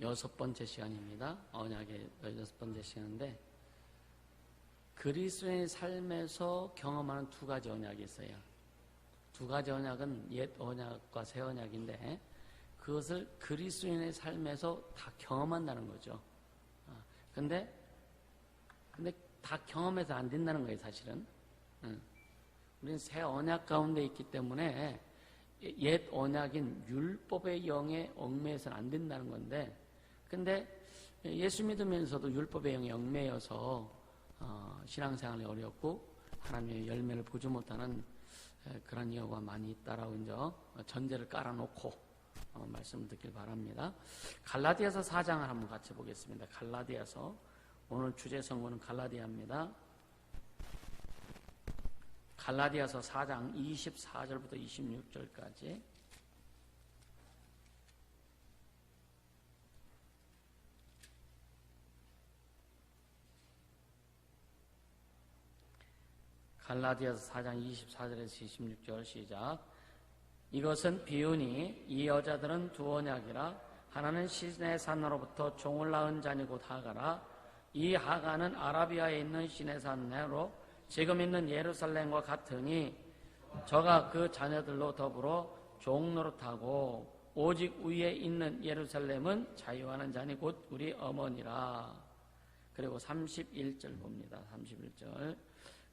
6번째 시간입니다. 언약의 6번째 시간인데, 그리스도인의 삶에서 경험하는 두 가지 언약이 있어요. 두 가지 언약은 옛 언약과 새 언약인데, 그것을 그리스도인의 삶에서 다 경험한다는 거죠. 근데 다 경험해서 안 된다는 거예요, 사실은. 우리는 새 언약 가운데 있기 때문에 옛 언약인 율법의 영에 얽매여서는 안 된다는 건데, 근데 예수 믿으면서도 율법의 영에 얽매여서 신앙생활이 어렵고 하나님의 열매를 보지 못하는 그런 경우가 많이 있다라고 이제 전제를 깔아놓고 말씀을 듣길 바랍니다. 갈라디아서 4장을 한번 같이 보겠습니다. 갈라디아서, 오늘 주제 성구는 갈라디아입니다. 갈라디아서 4장 24절부터 26절까지. 갈라디아서 4장 24절에서 26절 시작. 이것은 비유니 이 여자들은 두 언약이라. 하나는 시내 산으로부터 종을 낳은 자니 곧 하가라. 이 하가는 아라비아에 있는 시내 산내로 지금 있는 예루살렘과 같으니 저가 그 자녀들로 더불어 종 노릇하고 오직 위에 있는 예루살렘은 자유하는 자니 곧 우리 어머니라. 그리고 31절 봅니다. 31절.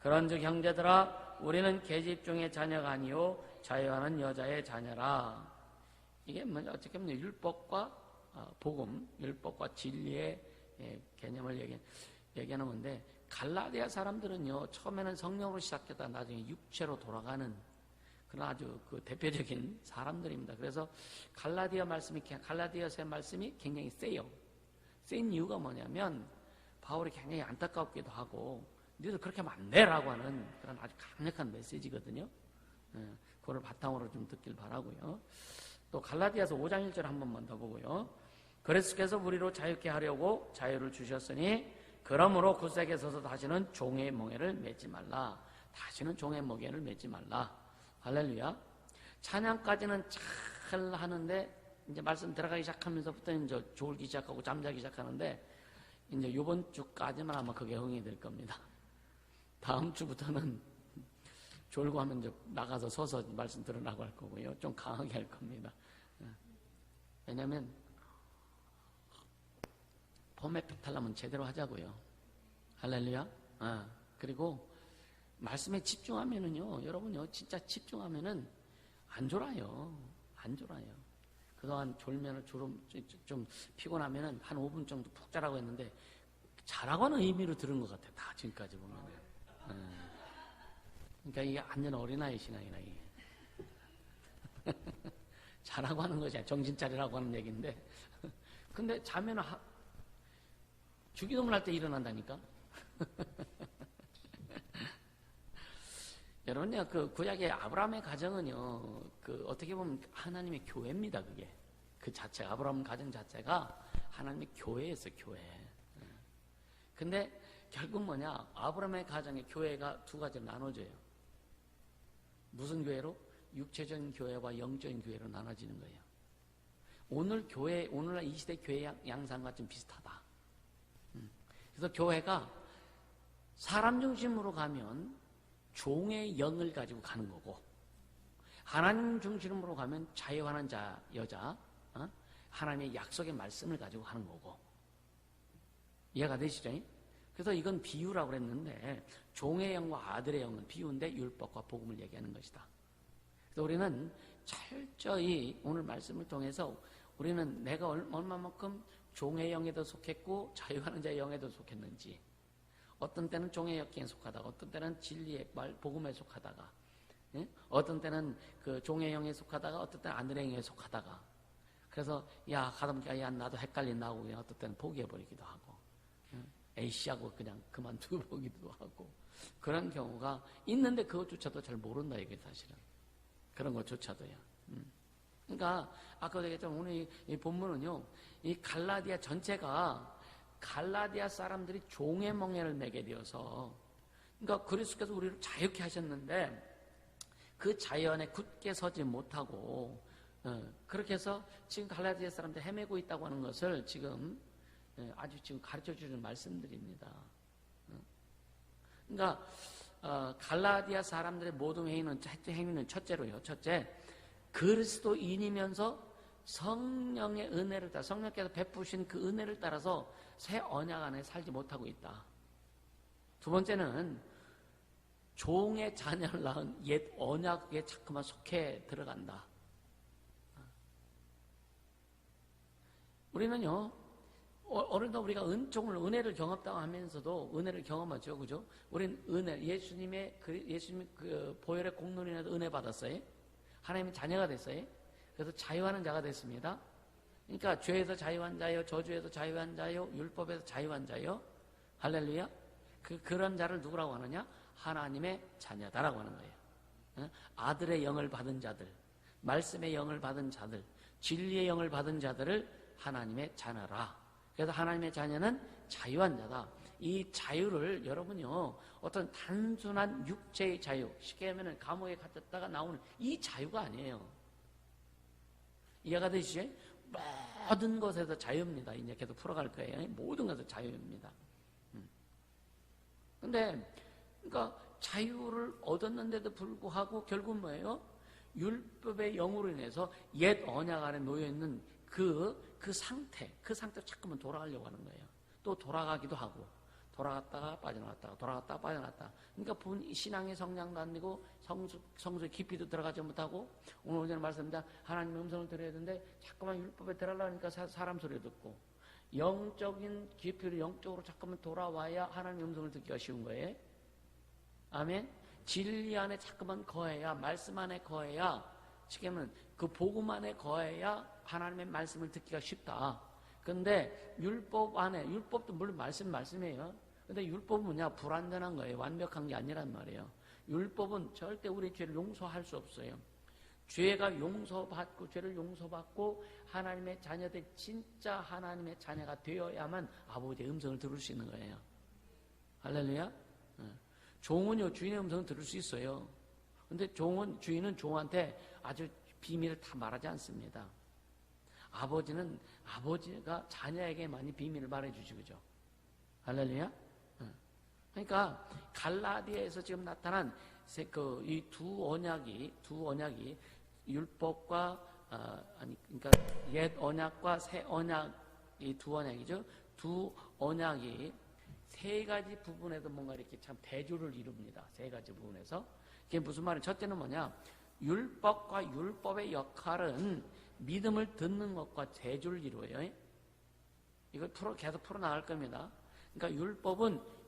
그런즉 형제들아, 우리는 계집 중의 자녀가 아니요 자유하는 여자의 자녀라. 이게 어떻게 보면 율법과 복음, 율법과 진리의 개념을 얘기하는 건데, 갈라디아 사람들은요, 처음에는 성령으로 시작했다 나중에 육체로 돌아가는 그런 아주 그 대표적인 사람들입니다. 그래서 갈라디아서의 말씀이 굉장히 세요. 센 이유가 뭐냐면, 바울이 굉장히 안타깝기도 하고, 너희들 그렇게 하면 안 돼라고 하는 그런 아주 강력한 메시지거든요. 그거를 바탕으로 좀 듣길 바라고요. 또 갈라디아서 5장 1절 한 번만 더 보고요. 그리스도께서 우리로 자유케 하려고 자유를 주셨으니 그러므로 굳세게 서서 다시는 종의 멍에를 맺지 말라. 다시는 종의 멍에를 맺지 말라. 할렐루야. 찬양까지는 잘 하는데 이제 말씀 들어가기 시작하면서부터 이제 졸기 시작하고 잠자기 시작하는데, 이제 이번 주까지만 아마 그게 흥이 될 겁니다. 다음 주부터는 졸고 하면 이제 나가서 서서 말씀 들으라고 할 거고요. 좀 강하게 할 겁니다. 왜냐면 봄에 배탈나면 제대로 하자고요. 할렐루야. 그리고 말씀에 집중하면은요, 여러분요, 진짜 집중하면은 안 졸아요. 안 졸아요. 그동안 졸면은 좀 피곤하면은 한 5분 정도 푹 자라고 했는데, 자라고 하는 의미로 들은 것 같아요. 다 지금까지 보면. 그러니까 이게 완전 어린아이 신앙이라 이게. 자라고 하는 것이 정신 차리라고 하는 얘기인데, 근데 자면은 주기도문 할 때 일어난다니까. 여러분요, 그 구약의 아브라함의 가정은요, 그 어떻게 보면 하나님의 교회입니다. 그게 그 자체가, 아브라함 가정 자체가 하나님의 교회였어요. 교회. 근데 결국 뭐냐, 아브라함의 가정의 교회가 두 가지로 나눠져요. 무슨 교회로? 육체적인 교회와 영적인 교회로 나눠지는 거예요. 오늘날 이 시대 교회 양상과 좀 비슷하다. 그래서 교회가 사람 중심으로 가면 종의 영을 가지고 가는 거고, 하나님 중심으로 가면 자유하는 자, 여자, 하나님의 약속의 말씀을 가지고 가는 거고. 이해가 되시죠? 그래서 이건 비유라고 그랬는데, 종의 영과 아들의 영은 비유인데 율법과 복음을 얘기하는 것이다. 그래서 우리는 철저히 오늘 말씀을 통해서 우리는 내가 얼마만큼 종의 영에도 속했고 자유하는 자의 영에도 속했는지, 어떤 때는 종의 영에 속하다가, 어떤 때는 진리의 말, 복음에 속하다가, 어떤 때는 그 종의 영에 속하다가, 어떤 때는 아들의 영에 속하다가, 그래서 가다보니까 나도 헷갈린다고 그냥 어떤 때는 포기해버리기도 하고, 에이씨하고 그냥 그만두고 보기도 하고, 그런 경우가 있는데 그것조차도 잘 모른다 이게 사실은. 그런 것조차도요. 그러니까 아까 얘기했지만 오늘 이 본문은요, 이 갈라디아 전체가 갈라디아 사람들이 종의 멍에를 매게 되어서, 그러니까 그리스도께서 우리를 자유케 하셨는데 그 자유 안에 굳게 서지 못하고 그렇게 해서 지금 갈라디아 사람들 헤매고 있다고 하는 것을 지금 아주 지금 가르쳐 주는 말씀들입니다. 그러니까 갈라디아 사람들의 모든 행위는 첫째로요. 첫째, 그리스도인이면서 성령의 은혜를 따라 성령께서 베푸신 그 은혜를 따라서 새 언약 안에 살지 못하고 있다. 두 번째는 종의 자녀를 낳은 옛 언약에 자꾸만 속해 들어간다. 우리는요, 오늘도 우리가 은혜를 경험하면서도 은혜를 경험하죠, 그죠? 우리는 예수님의 그 보혈의 공로로 인해서 은혜 받았어요. 하나님의 자녀가 됐어요. 그래서 자유하는 자가 됐습니다. 그러니까 죄에서 자유한 자요, 저주에서 자유한 자요, 율법에서 자유한 자요. 할렐루야. 그런 자를 누구라고 하느냐? 하나님의 자녀다라고 하는 거예요. 아들의 영을 받은 자들, 말씀의 영을 받은 자들, 진리의 영을 받은 자들을 하나님의 자녀라. 그래서 하나님의 자녀는 자유한 자다. 이 자유를 여러분요, 어떤 단순한 육체의 자유, 쉽게 하면 감옥에 갇혔다가 나오는 이 자유가 아니에요. 이해가 되시죠? 모든 것에서 자유입니다. 이제 계속 풀어갈 거예요. 모든 것에서 자유입니다. 근데, 그러니까 자유를 얻었는데도 불구하고 결국은 뭐예요? 율법의 영으로 인해서 옛 언약 안에 놓여있는 그 상태 자꾸만 돌아가려고 하는 거예요. 또 돌아가기도 하고, 돌아갔다가 빠져나왔다가. 그러니까 본 신앙의 성장도 안 되고, 성수의 깊이도 들어가지 못하고, 오늘 말씀입니다. 하나님의 음성을 들어야 되는데, 자꾸만 율법에 들어가려니까 사람 소리 듣고, 영적인 깊이로 영적으로 자꾸만 돌아와야 하나님의 음성을 듣기가 쉬운 거예요. 아멘. 진리 안에 자꾸만 거해야, 말씀 안에 거해야, 지금은 그 복음 안에 거해야 하나님의 말씀을 듣기가 쉽다. 그런데 율법도 물론 말씀이에요. 근데 율법은 뭐냐? 불완전한 거예요. 완벽한 게 아니란 말이에요. 율법은 절대 우리 죄를 용서할 수 없어요. 죄를 용서받고 하나님의 자녀들, 진짜 하나님의 자녀가 되어야만 아버지의 음성을 들을 수 있는 거예요. 할렐루야. 종은요, 주인의 음성을 들을 수 있어요. 근데 주인은 종한테 아주 비밀을 다 말하지 않습니다. 아버지가 자녀에게 많이 비밀을 말해주지, 그죠? 할렐루야? 그러니까, 갈라디아에서 지금 나타난 이 두 언약이, 율법과, 그러니까 옛 언약과 새 언약, 이 두 언약이죠? 두 언약이 세 가지 부분에서 뭔가 이렇게 참 대조를 이룹니다. 세 가지 부분에서. 이게 무슨 말이에요? 첫째는 뭐냐? 율법과 율법의 역할은 믿음을 듣는 것과 대조를 이루어요. 이걸 계속 풀어나갈 겁니다. 그러니까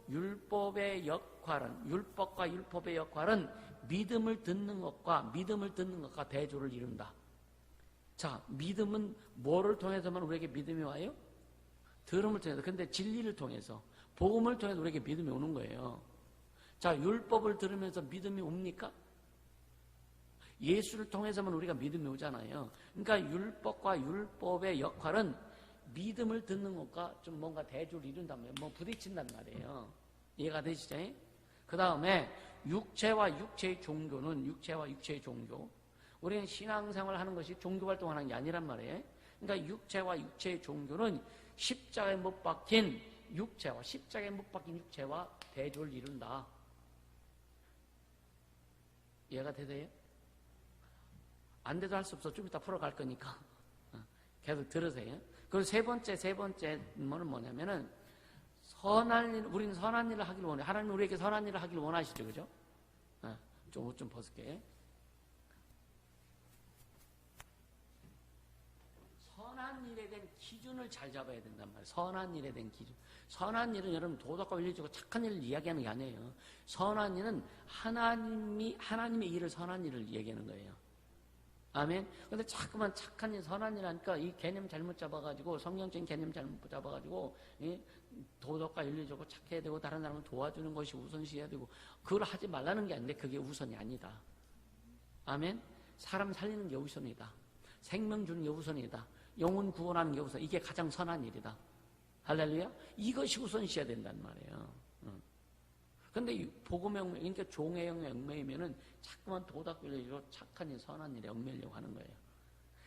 율법과 율법의 역할은 믿음을 듣는 것과 대조를 이룬다. 자, 믿음은 뭐를 통해서만 우리에게 믿음이 와요? 들음을 통해서. 근데 진리를 통해서, 복음을 통해서 우리에게 믿음이 오는 거예요. 자, 율법을 들으면서 믿음이 옵니까? 예수를 통해서만 우리가 믿음이 오잖아요. 그러니까 율법과 율법의 역할은 믿음을 듣는 것과 좀 뭔가 대조를 이룬다면 부딪힌단 말이에요. 이해가 되시죠? 그 다음에 육체와 육체의 종교. 우리는 신앙생활을 하는 것이 종교활동을 하는 게 아니란 말이에요. 그러니까 육체와 육체의 종교는 십자가에 못 박힌 육체와 대조를 이룬다. 이해가 되세요? 안 돼도 할 수 없어. 좀 이따 풀어갈 거니까. 계속 들으세요. 그리고 세 번째는 뭐냐면은, 우리는 선한 일을 하기를 원해. 하나님 우리에게 선한 일을 하기를 원하시죠. 그죠? 옷 좀 벗을게. 선한 일에 대한 기준을 잘 잡아야 된단 말이에요. 선한 일에 대한 기준. 선한 일은 여러분 도덕과 윤리적으로 착한 일을 이야기하는 게 아니에요. 선한 일은 하나님의 일을 선한 일을 얘기하는 거예요. 아멘. 근데 자꾸만 착한 일, 선한 일 하니까 이 개념 잘못 잡아가지고, 성경적인 개념 잘못 잡아가지고, 도덕과 윤리적으로 착해야 되고, 다른 사람을 도와주는 것이 우선시해야 되고, 그걸 하지 말라는 게 아닌데, 그게 우선이 아니다. 아멘. 사람 살리는 게 우선이다. 생명 주는 게 우선이다. 영혼 구원하는 게 우선. 이게 가장 선한 일이다. 할렐루야. 이것이 우선시해야 된단 말이에요. 근데 복음의 얽매, 그러니까 종의 얽매이면은 자꾸만 도덕 윤리적으로 착한 일, 선한 일에 얽매려고 하는 거예요.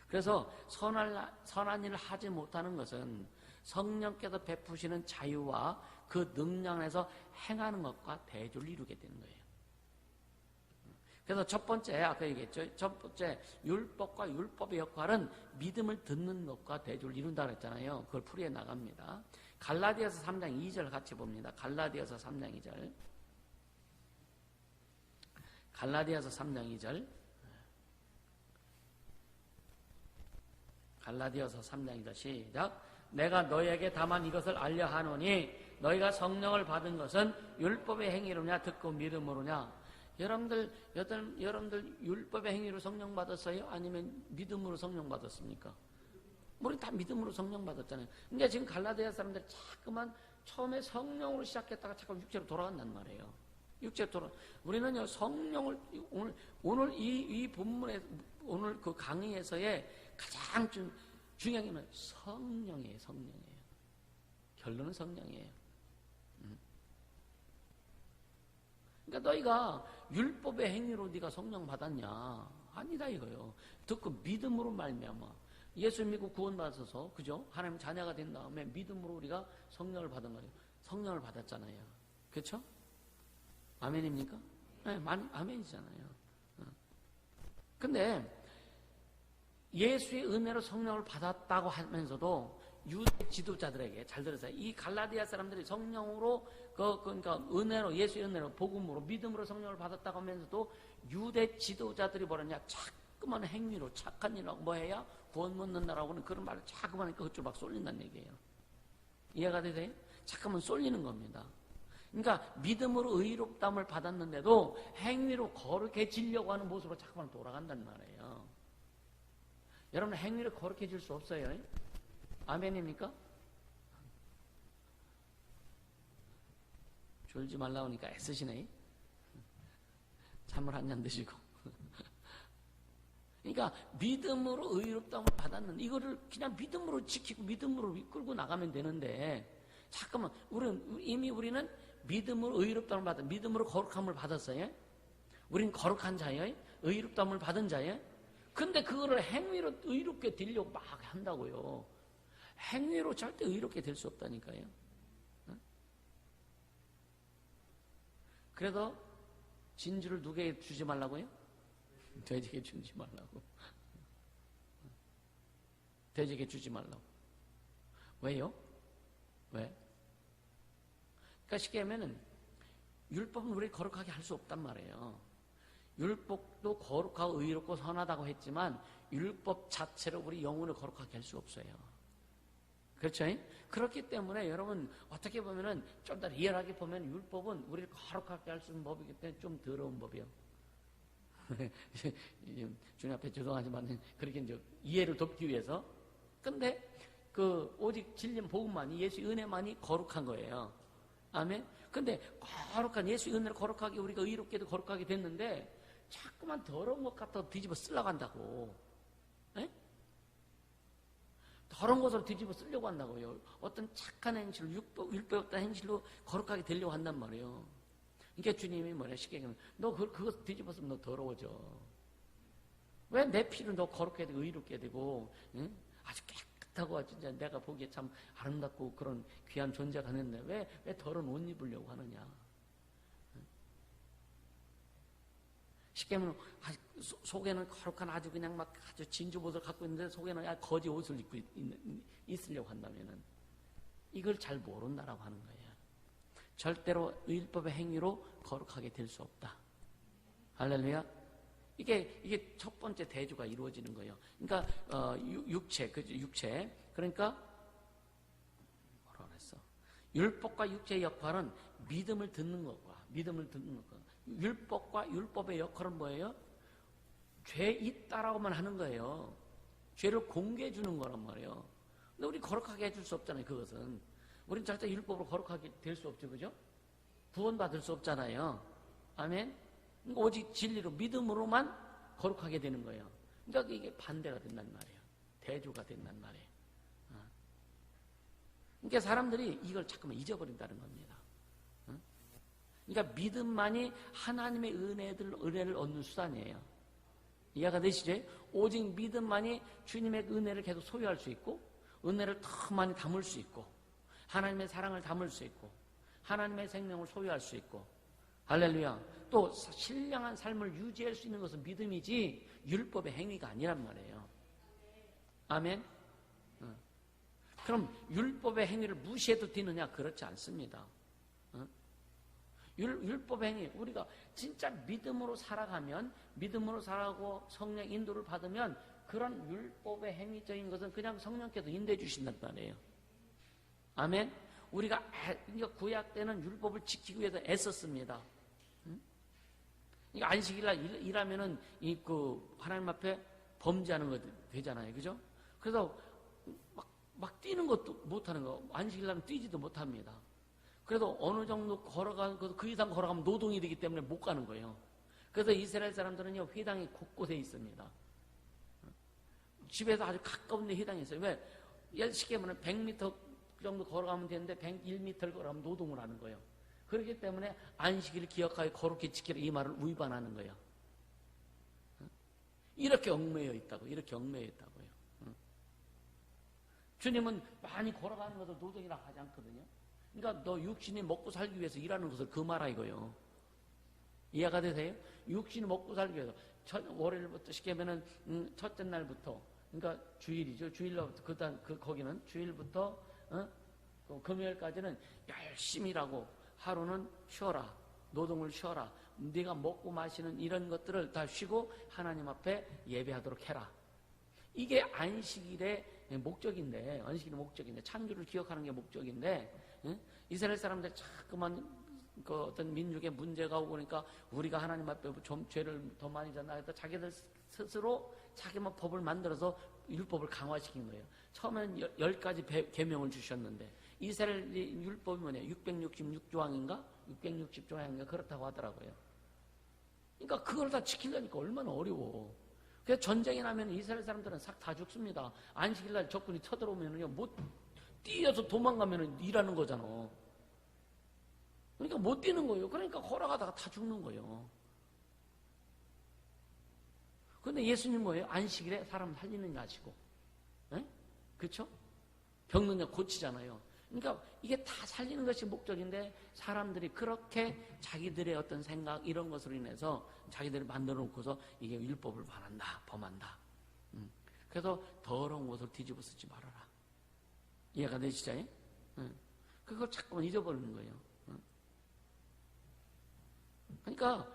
그래서 선한 일을 하지 못하는 것은 성령께서 베푸시는 자유와 그 능력 안에서 행하는 것과 대조를 이루게 되는 거예요. 그래서 첫 번째, 아까 얘기했죠. 첫 번째, 율법과 율법의 역할은 믿음을 듣는 것과 대조를 이룬다고 했잖아요. 그걸 풀이해 나갑니다. 갈라디아서 3장 2절 같이 봅니다. 갈라디아서 3장 2절. 갈라디아서 3장 2절. 갈라디아서 3장 2절 시작. 내가 너희에게 다만 이것을 알려 하노니 너희가 성령을 받은 것은 율법의 행위로냐 듣고 믿음으로냐. 여러분들 율법의 행위로 성령 받았어요? 아니면 믿음으로 성령 받았습니까? 우리 다 믿음으로 성령 받았잖아요. 근데 지금 갈라디아 사람들 자꾸만 처음에 성령으로 시작했다가 자꾸 육체로 돌아간단 말이에요. 육체로 돌아. 우리는요 성령을 오늘 이 본문에 오늘 그 강의에서의 가장 중요한 게 뭐예요? 성령이에요. 성령이에요. 결론은 성령이에요. 그러니까 너희가 율법의 행위로 네가 성령 받았냐? 아니다 이거요. 듣고 믿음으로 말미암아 예수 믿고 구원받아서 그죠? 하나님 자녀가 된 다음에 믿음으로 우리가 성령을 받은 거예요. 성령을 받았잖아요. 그렇죠? 아멘입니까? 네, 아멘이잖아요. 근데 예수의 은혜로 성령을 받았다고 하면서도 유대 지도자들에게 잘 들으세요. 이 갈라디아 사람들이 성령으로 그러니까 은혜로 예수의 은혜로 복음으로 믿음으로 성령을 받았다고 하면서도 유대 지도자들이 뭐랬냐? 자꾸만 행위로 착한 일하고 뭐 해야 구원 얻는다라고는 그런 말을 자꾸만 하니까 그쪽 막 쏠린다는 얘기예요. 이해가 되세요? 자꾸만 쏠리는 겁니다. 그러니까 믿음으로 의롭다함을 받았는데도 행위로 거룩해지려고 하는 모습으로 자꾸만 돌아간단 말이에요. 여러분 행위로 거룩해질 수 없어요. 아멘입니까? 졸지 말라고 하니까 애쓰시네. 찬물 한 잔 드시고. 그러니까 믿음으로 의롭다함을 받았는데 이거를 그냥 믿음으로 지키고 믿음으로 끌고 나가면 되는데 잠깐만 우리는 믿음으로 의롭다함을 받았 믿음으로 거룩함을 받았어요. 우린 거룩한 자예요. 의롭다함을 받은 자예요. 근데 그거를 행위로 의롭게 되려고 막 한다고요. 행위로 절대 의롭게 될 수 없다니까요. 그래도 진주를 누구에게 주지 말라고요? 돼지에게 주지 말라고. 돼지에게 주지 말라고. 왜요? 왜? 그러니까 쉽게 하면은 율법은 우리를 거룩하게 할 수 없단 말이에요. 율법도 거룩하고 의롭고 선하다고 했지만 율법 자체로 우리 영혼을 거룩하게 할 수 없어요. 그렇죠? 그렇기 때문에 여러분 어떻게 보면은 좀 더 리얼하게 보면 율법은 우리를 거룩하게 할 수 있는 법이기 때문에 좀 더러운 법이요. 주님 앞에 죄송하지만 그렇게 이제 이해를 돕기 위해서. 근데 그 오직 진리는 복음만이 예수의 은혜만이 거룩한 거예요. 아멘. 근데 거룩한 예수의 은혜로 거룩하게 우리가 의롭게도 거룩하게 됐는데 자꾸만 더러운 것 갖다 뒤집어 쓰려고 한다고. 에? 더러운 것으로 뒤집어 쓰려고 한다고요. 어떤 착한 행실로 율법의 행실로 거룩하게 되려고 한단 말이에요. 그러니까 주님이 뭐냐 쉽게 얘기하면 너 그거 뒤집어쓰면 너 더러워져. 왜 내 피를 너 거룩하게 되고 의롭게 되고 응? 아주 깨끗하고 진짜 내가 보기에 참 아름답고 그런 귀한 존재가 됐는데 왜 더러운 옷 입으려고 하느냐. 쉽게 하면 속에는 거룩한 아주 그냥 막 아주 진주옷을 갖고 있는데 속에는 거지 옷을 입고 있으려고 한다면은 이걸 잘 모른다라고 하는 거예요. 절대로 율법의 행위로 거룩하게 될 수 없다. 할렐루야. 이게 첫 번째 대조가 이루어지는 거예요. 그러니까 육체. 그러니까 뭐라 그랬어? 율법과 육체의 역할은 믿음을 듣는 것과 율법과 율법의 역할은 뭐예요? 죄 있다라고만 하는 거예요. 죄를 공개해 주는 거란 말이에요. 근데 우리 거룩하게 해줄 수 없잖아요. 그것은 우리는 절대 율법으로 거룩하게 될 수 없죠. 그죠? 구원받을 수 없잖아요. 아멘? 그러니까 오직 진리로 믿음으로만 거룩하게 되는 거예요. 그러니까 이게 반대가 된단 말이에요. 대조가 된단 말이에요. 그러니까 사람들이 이걸 자꾸만 잊어버린다는 겁니다. 그러니까 믿음만이 하나님의 은혜를 얻는 수단이에요. 이해가 되시죠? 오직 믿음만이 주님의 은혜를 계속 소유할 수 있고, 은혜를 더 많이 담을 수 있고, 하나님의 사랑을 담을 수 있고, 하나님의 생명을 소유할 수 있고, 할렐루야. 또 신령한 삶을 유지할 수 있는 것은 믿음이지 율법의 행위가 아니란 말이에요. 아멘. 그럼 율법의 행위를 무시해도 되느냐? 그렇지 않습니다. 율법의 행위, 우리가 진짜 믿음으로 살아가면, 믿음으로 살아가고 성령 인도를 받으면 그런 율법의 행위적인 것은 그냥 성령께서 인도해 주신단 말이에요. 아멘. 우리가 구약 때는 율법을 지키기 위해서 애썼습니다. 그러니까 안식일날 일하면은 하나님 앞에 범죄하는 거 되잖아요, 그죠? 그래서 막 뛰는 것도 못하는 거, 안식일날은 뛰지도 못합니다. 그래도 어느 정도 걸어가고 그 이상 걸어가면 노동이 되기 때문에 못 가는 거예요. 그래서 이스라엘 사람들은요, 회당이 곳곳에 있습니다. 집에서 아주 가까운 데 회당이 있어요. 왜? 쉽게 말하면 100m 정도 걸어가면 되는데 101m를 걸어가면 노동을 하는 거예요. 그렇기 때문에 안식일을 기억하여 거룩히 지키라, 이 말을 위반하는 거예요. 이렇게 얽매여 있다고, 이렇게 얽매여 있다고요. 주님은 많이 걸어가는 것을 노동이라 하지 않거든요. 그러니까 너 육신이 먹고 살기 위해서 일하는 것을 금하라 이거예요. 이해가 되세요? 육신이 먹고 살기 위해서 월요일부터 쉽게 하면은 첫째 날부터, 그러니까 주일이죠. 주일로부터 거기는 주일부터 금요일까지는 열심히 일하고 하루는 쉬어라, 노동을 쉬어라. 네가 먹고 마시는 이런 것들을 다 쉬고 하나님 앞에 예배하도록 해라. 이게 안식일의 목적인데, 창조를 기억하는 게 목적인데, 이스라엘 사람들 자꾸만 어떤 민족의 문제가 오고 그러니까 우리가 하나님 앞에 좀 죄를 더 많이 졌나 해서 자기들 스스로 자기만 법을 만들어서 율법을 강화시킨 거예요. 처음엔 10가지 계명을 주셨는데, 이스라엘 율법이 뭐냐? 666조항인가? 660조항인가? 그렇다고 하더라고요. 그러니까 그걸 다 지키려니까 얼마나 어려워. 그래서 전쟁이 나면 이스라엘 사람들은 싹 다 죽습니다. 안식일날 적군이 쳐들어오면요, 못 뛰어서 도망가면 일하는 거잖아. 그러니까 못 뛰는 거예요. 그러니까 걸어가다가 다 죽는 거예요. 그런데 예수님 뭐예요? 안식일에 사람 살리는 자시고, 그렇죠? 병든 자 고치잖아요. 그러니까 이게 다 살리는 것이 목적인데 사람들이 그렇게 자기들의 어떤 생각 이런 것으로 인해서 자기들이 만들어 놓고서 이게 율법을 범한다. 그래서 더러운 것을 뒤집어 쓰지 말아라. 이해가 되시죠? 그걸 자꾸만 잊어버리는 거예요. 그러니까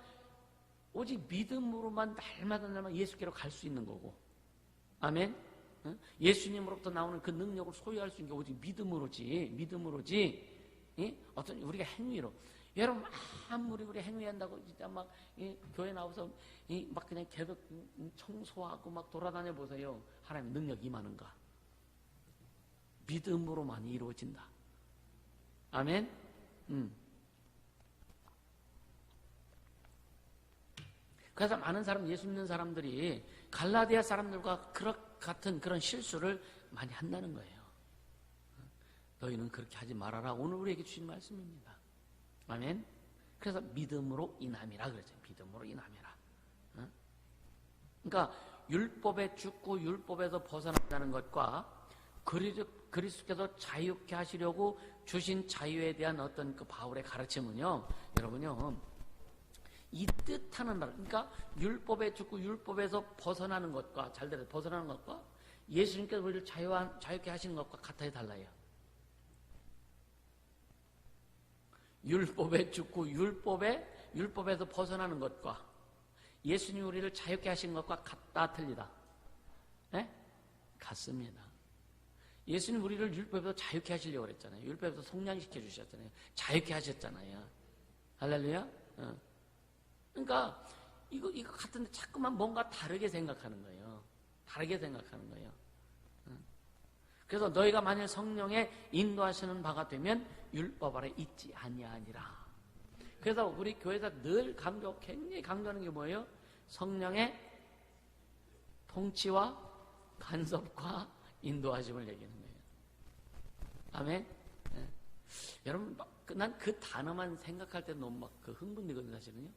오직 믿음으로만 날마다 예수께로 갈 수 있는 거고, 아멘. 예수님으로부터 나오는 그 능력을 소유할 수 있는 게 오직 믿음으로지. 어떤 우리가 행위로. 여러분 아무리 우리 행위한다고 진짜 막 교회 나와서 막 그냥 계속 청소하고 막 돌아다녀 보세요. 하나님 능력 임하는가? 믿음으로만 이루어진다. 아멘. 그래서 많은 사람, 예수 믿는 사람들이 갈라디아 사람들과 같은 그런 실수를 많이 한다는 거예요. 너희는 그렇게 하지 말아라. 오늘 우리에게 주신 말씀입니다. 아멘. 그래서 믿음으로 인함이라 그러죠. 믿음으로 인함이라. 그러니까 율법에 죽고 율법에서 벗어난다는 것과 그리스도께서 자유케 하시려고 주신 자유에 대한 어떤 그 바울의 가르침은요, 여러분요, 이 뜻하는 말, 그러니까 율법에 죽고 율법에서 벗어나는 것과, 잘 들어서 벗어나는 것과 예수님께서 우리를 자유케 하시는 것과 같아요, 달라요? 율법에 죽고 율법에서 벗어나는 것과 예수님이 우리를 자유케 하신 것과 같다, 틀리다? 네? 같습니다. 예수님 우리를 율법에서 자유케 하시려고 그랬잖아요. 율법에서 속량시켜 주셨잖아요. 자유케 하셨잖아요. 할렐루야? 그러니까 이거 같은데 자꾸만 뭔가 다르게 생각하는 거예요. 그래서 너희가 만일 성령의 인도하시는 바가 되면 율법 아래 있지 아니하니라. 그래서 우리 교회에서 늘 굉장히 강조하는 게 뭐예요? 성령의 통치와 간섭과 인도하심을 얘기하는 거예요. 아멘. 여러분, 난 그 단어만 생각할 때 너무 막 흥분되거든요, 사실은요.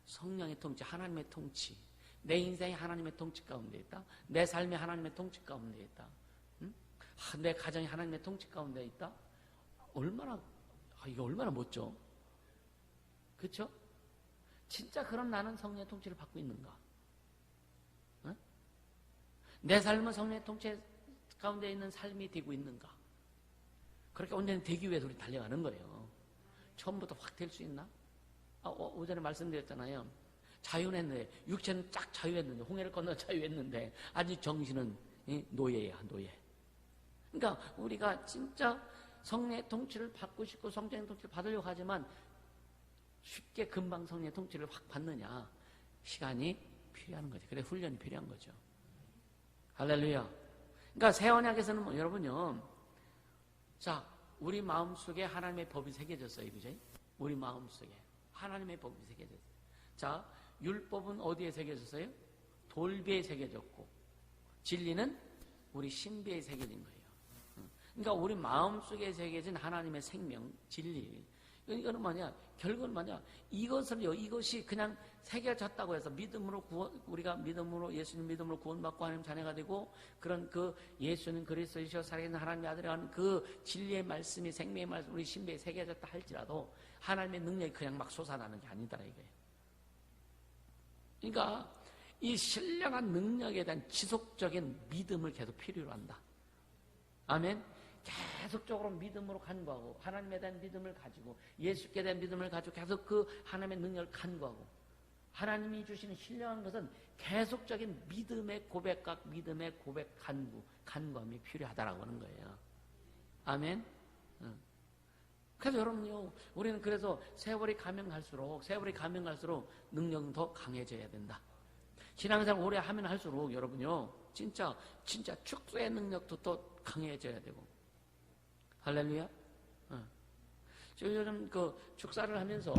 성령의 통치, 하나님의 통치. 내 인생이 하나님의 통치 가운데 있다. 내 삶이 하나님의 통치 가운데 있다. 응? 내 가정이 하나님의 통치 가운데 있다. 이게 얼마나 멋져. 그렇죠? 진짜 그런 나는 성령의 통치를 받고 있는가? 응? 내 삶은 성령의 통치 가운데 있는 삶이 되고 있는가? 그렇게 온전히 되기 위해서 우리 달려가는 거예요. 처음부터 확 될 수 있나? 오전에 말씀드렸잖아요. 자유했는데, 육체는 쫙 자유했는데, 홍해를 건너 자유했는데, 아직 정신은 노예야, 노예. 그러니까 우리가 진짜 성령의 통치를 받고 싶고 성령의 통치를 받으려고 하지만 쉽게 금방 성령의 통치를 확 받느냐? 시간이 필요한 거죠. 그래 훈련이 필요한 거죠. 할렐루야. 그러니까 새 언약에서는 여러분요. 자, 우리 마음속에 하나님의 법이 새겨졌어요. 그죠? 우리 마음속에 하나님의 법이 새겨졌어요. 자, 율법은 어디에 새겨졌어요? 돌비에 새겨졌고 진리는 우리 신비에 새겨진 거예요. 그러니까 우리 마음속에 새겨진 하나님의 생명, 진리. 이거는 뭐냐? 결국은 뭐냐? 이것이 그냥 새겨졌다고 해서 우리가 믿음으로, 예수님 믿음으로 구원받고 하나님 자녀가 되고, 그런 그 예수는 그리스도이시여 살아계신 하나님의 아들이라는 그 진리의 말씀이 생명의 말씀, 우리 신비에 새겨졌다 할지라도 하나님의 능력이 그냥 막 솟아나는 게 아니더라, 이거예요. 그러니까 이 신령한 능력에 대한 지속적인 믿음을 계속 필요로 한다. 아멘. 계속적으로 믿음으로 간구하고 하나님에 대한 믿음을 가지고 예수께 대한 믿음을 가지고 계속 그 하나님의 능력을 간구하고 하나님이 주시는 신령한 것은 계속적인 믿음의 고백과 믿음의 고백 간구함이 필요하다라고 하는 거예요. 아멘. 그래서 여러분요, 우리는 그래서 세월이 가면 갈수록 능력은 더 강해져야 된다. 신앙생활 오래 하면 할수록 여러분요, 진짜 축소의 능력도 더 강해져야 되고. 할렐루야. 저 요즘 축사를 하면서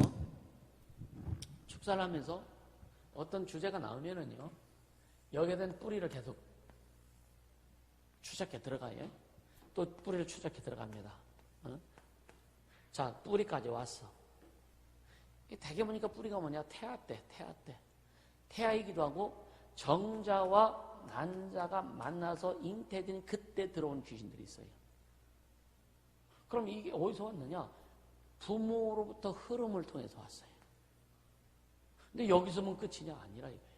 어떤 주제가 나오면은요, 여기에 대한 뿌리를 계속 추적해 들어가요. 또 뿌리를 추적해 들어갑니다. 자, 뿌리까지 왔어. 대개 보니까 뿌리가 뭐냐? 태아이기도 하고 정자와 난자가 만나서 잉태된 그때 들어온 귀신들이 있어요. 그럼 이게 어디서 왔느냐? 부모로부터 흐름을 통해서 왔어요. 근데 여기서만 끝이냐? 아니라 이거예요.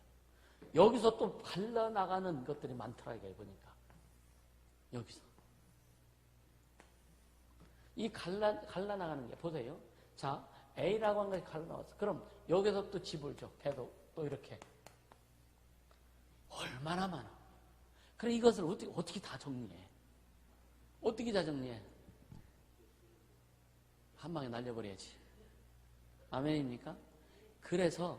여기서 또 갈라나가는 것들이 많더라, 이거 보니까. 여기서. 이 갈라나가는 게, 보세요. 자, A라고 한 것이 갈라나왔어. 그럼 여기서 또 집을 줘. 계속 또 이렇게. 얼마나 많아. 그럼 이것을 어떻게 다 정리해? 어떻게 다 정리해? 한 방에 날려버려야지. 아멘입니까? 그래서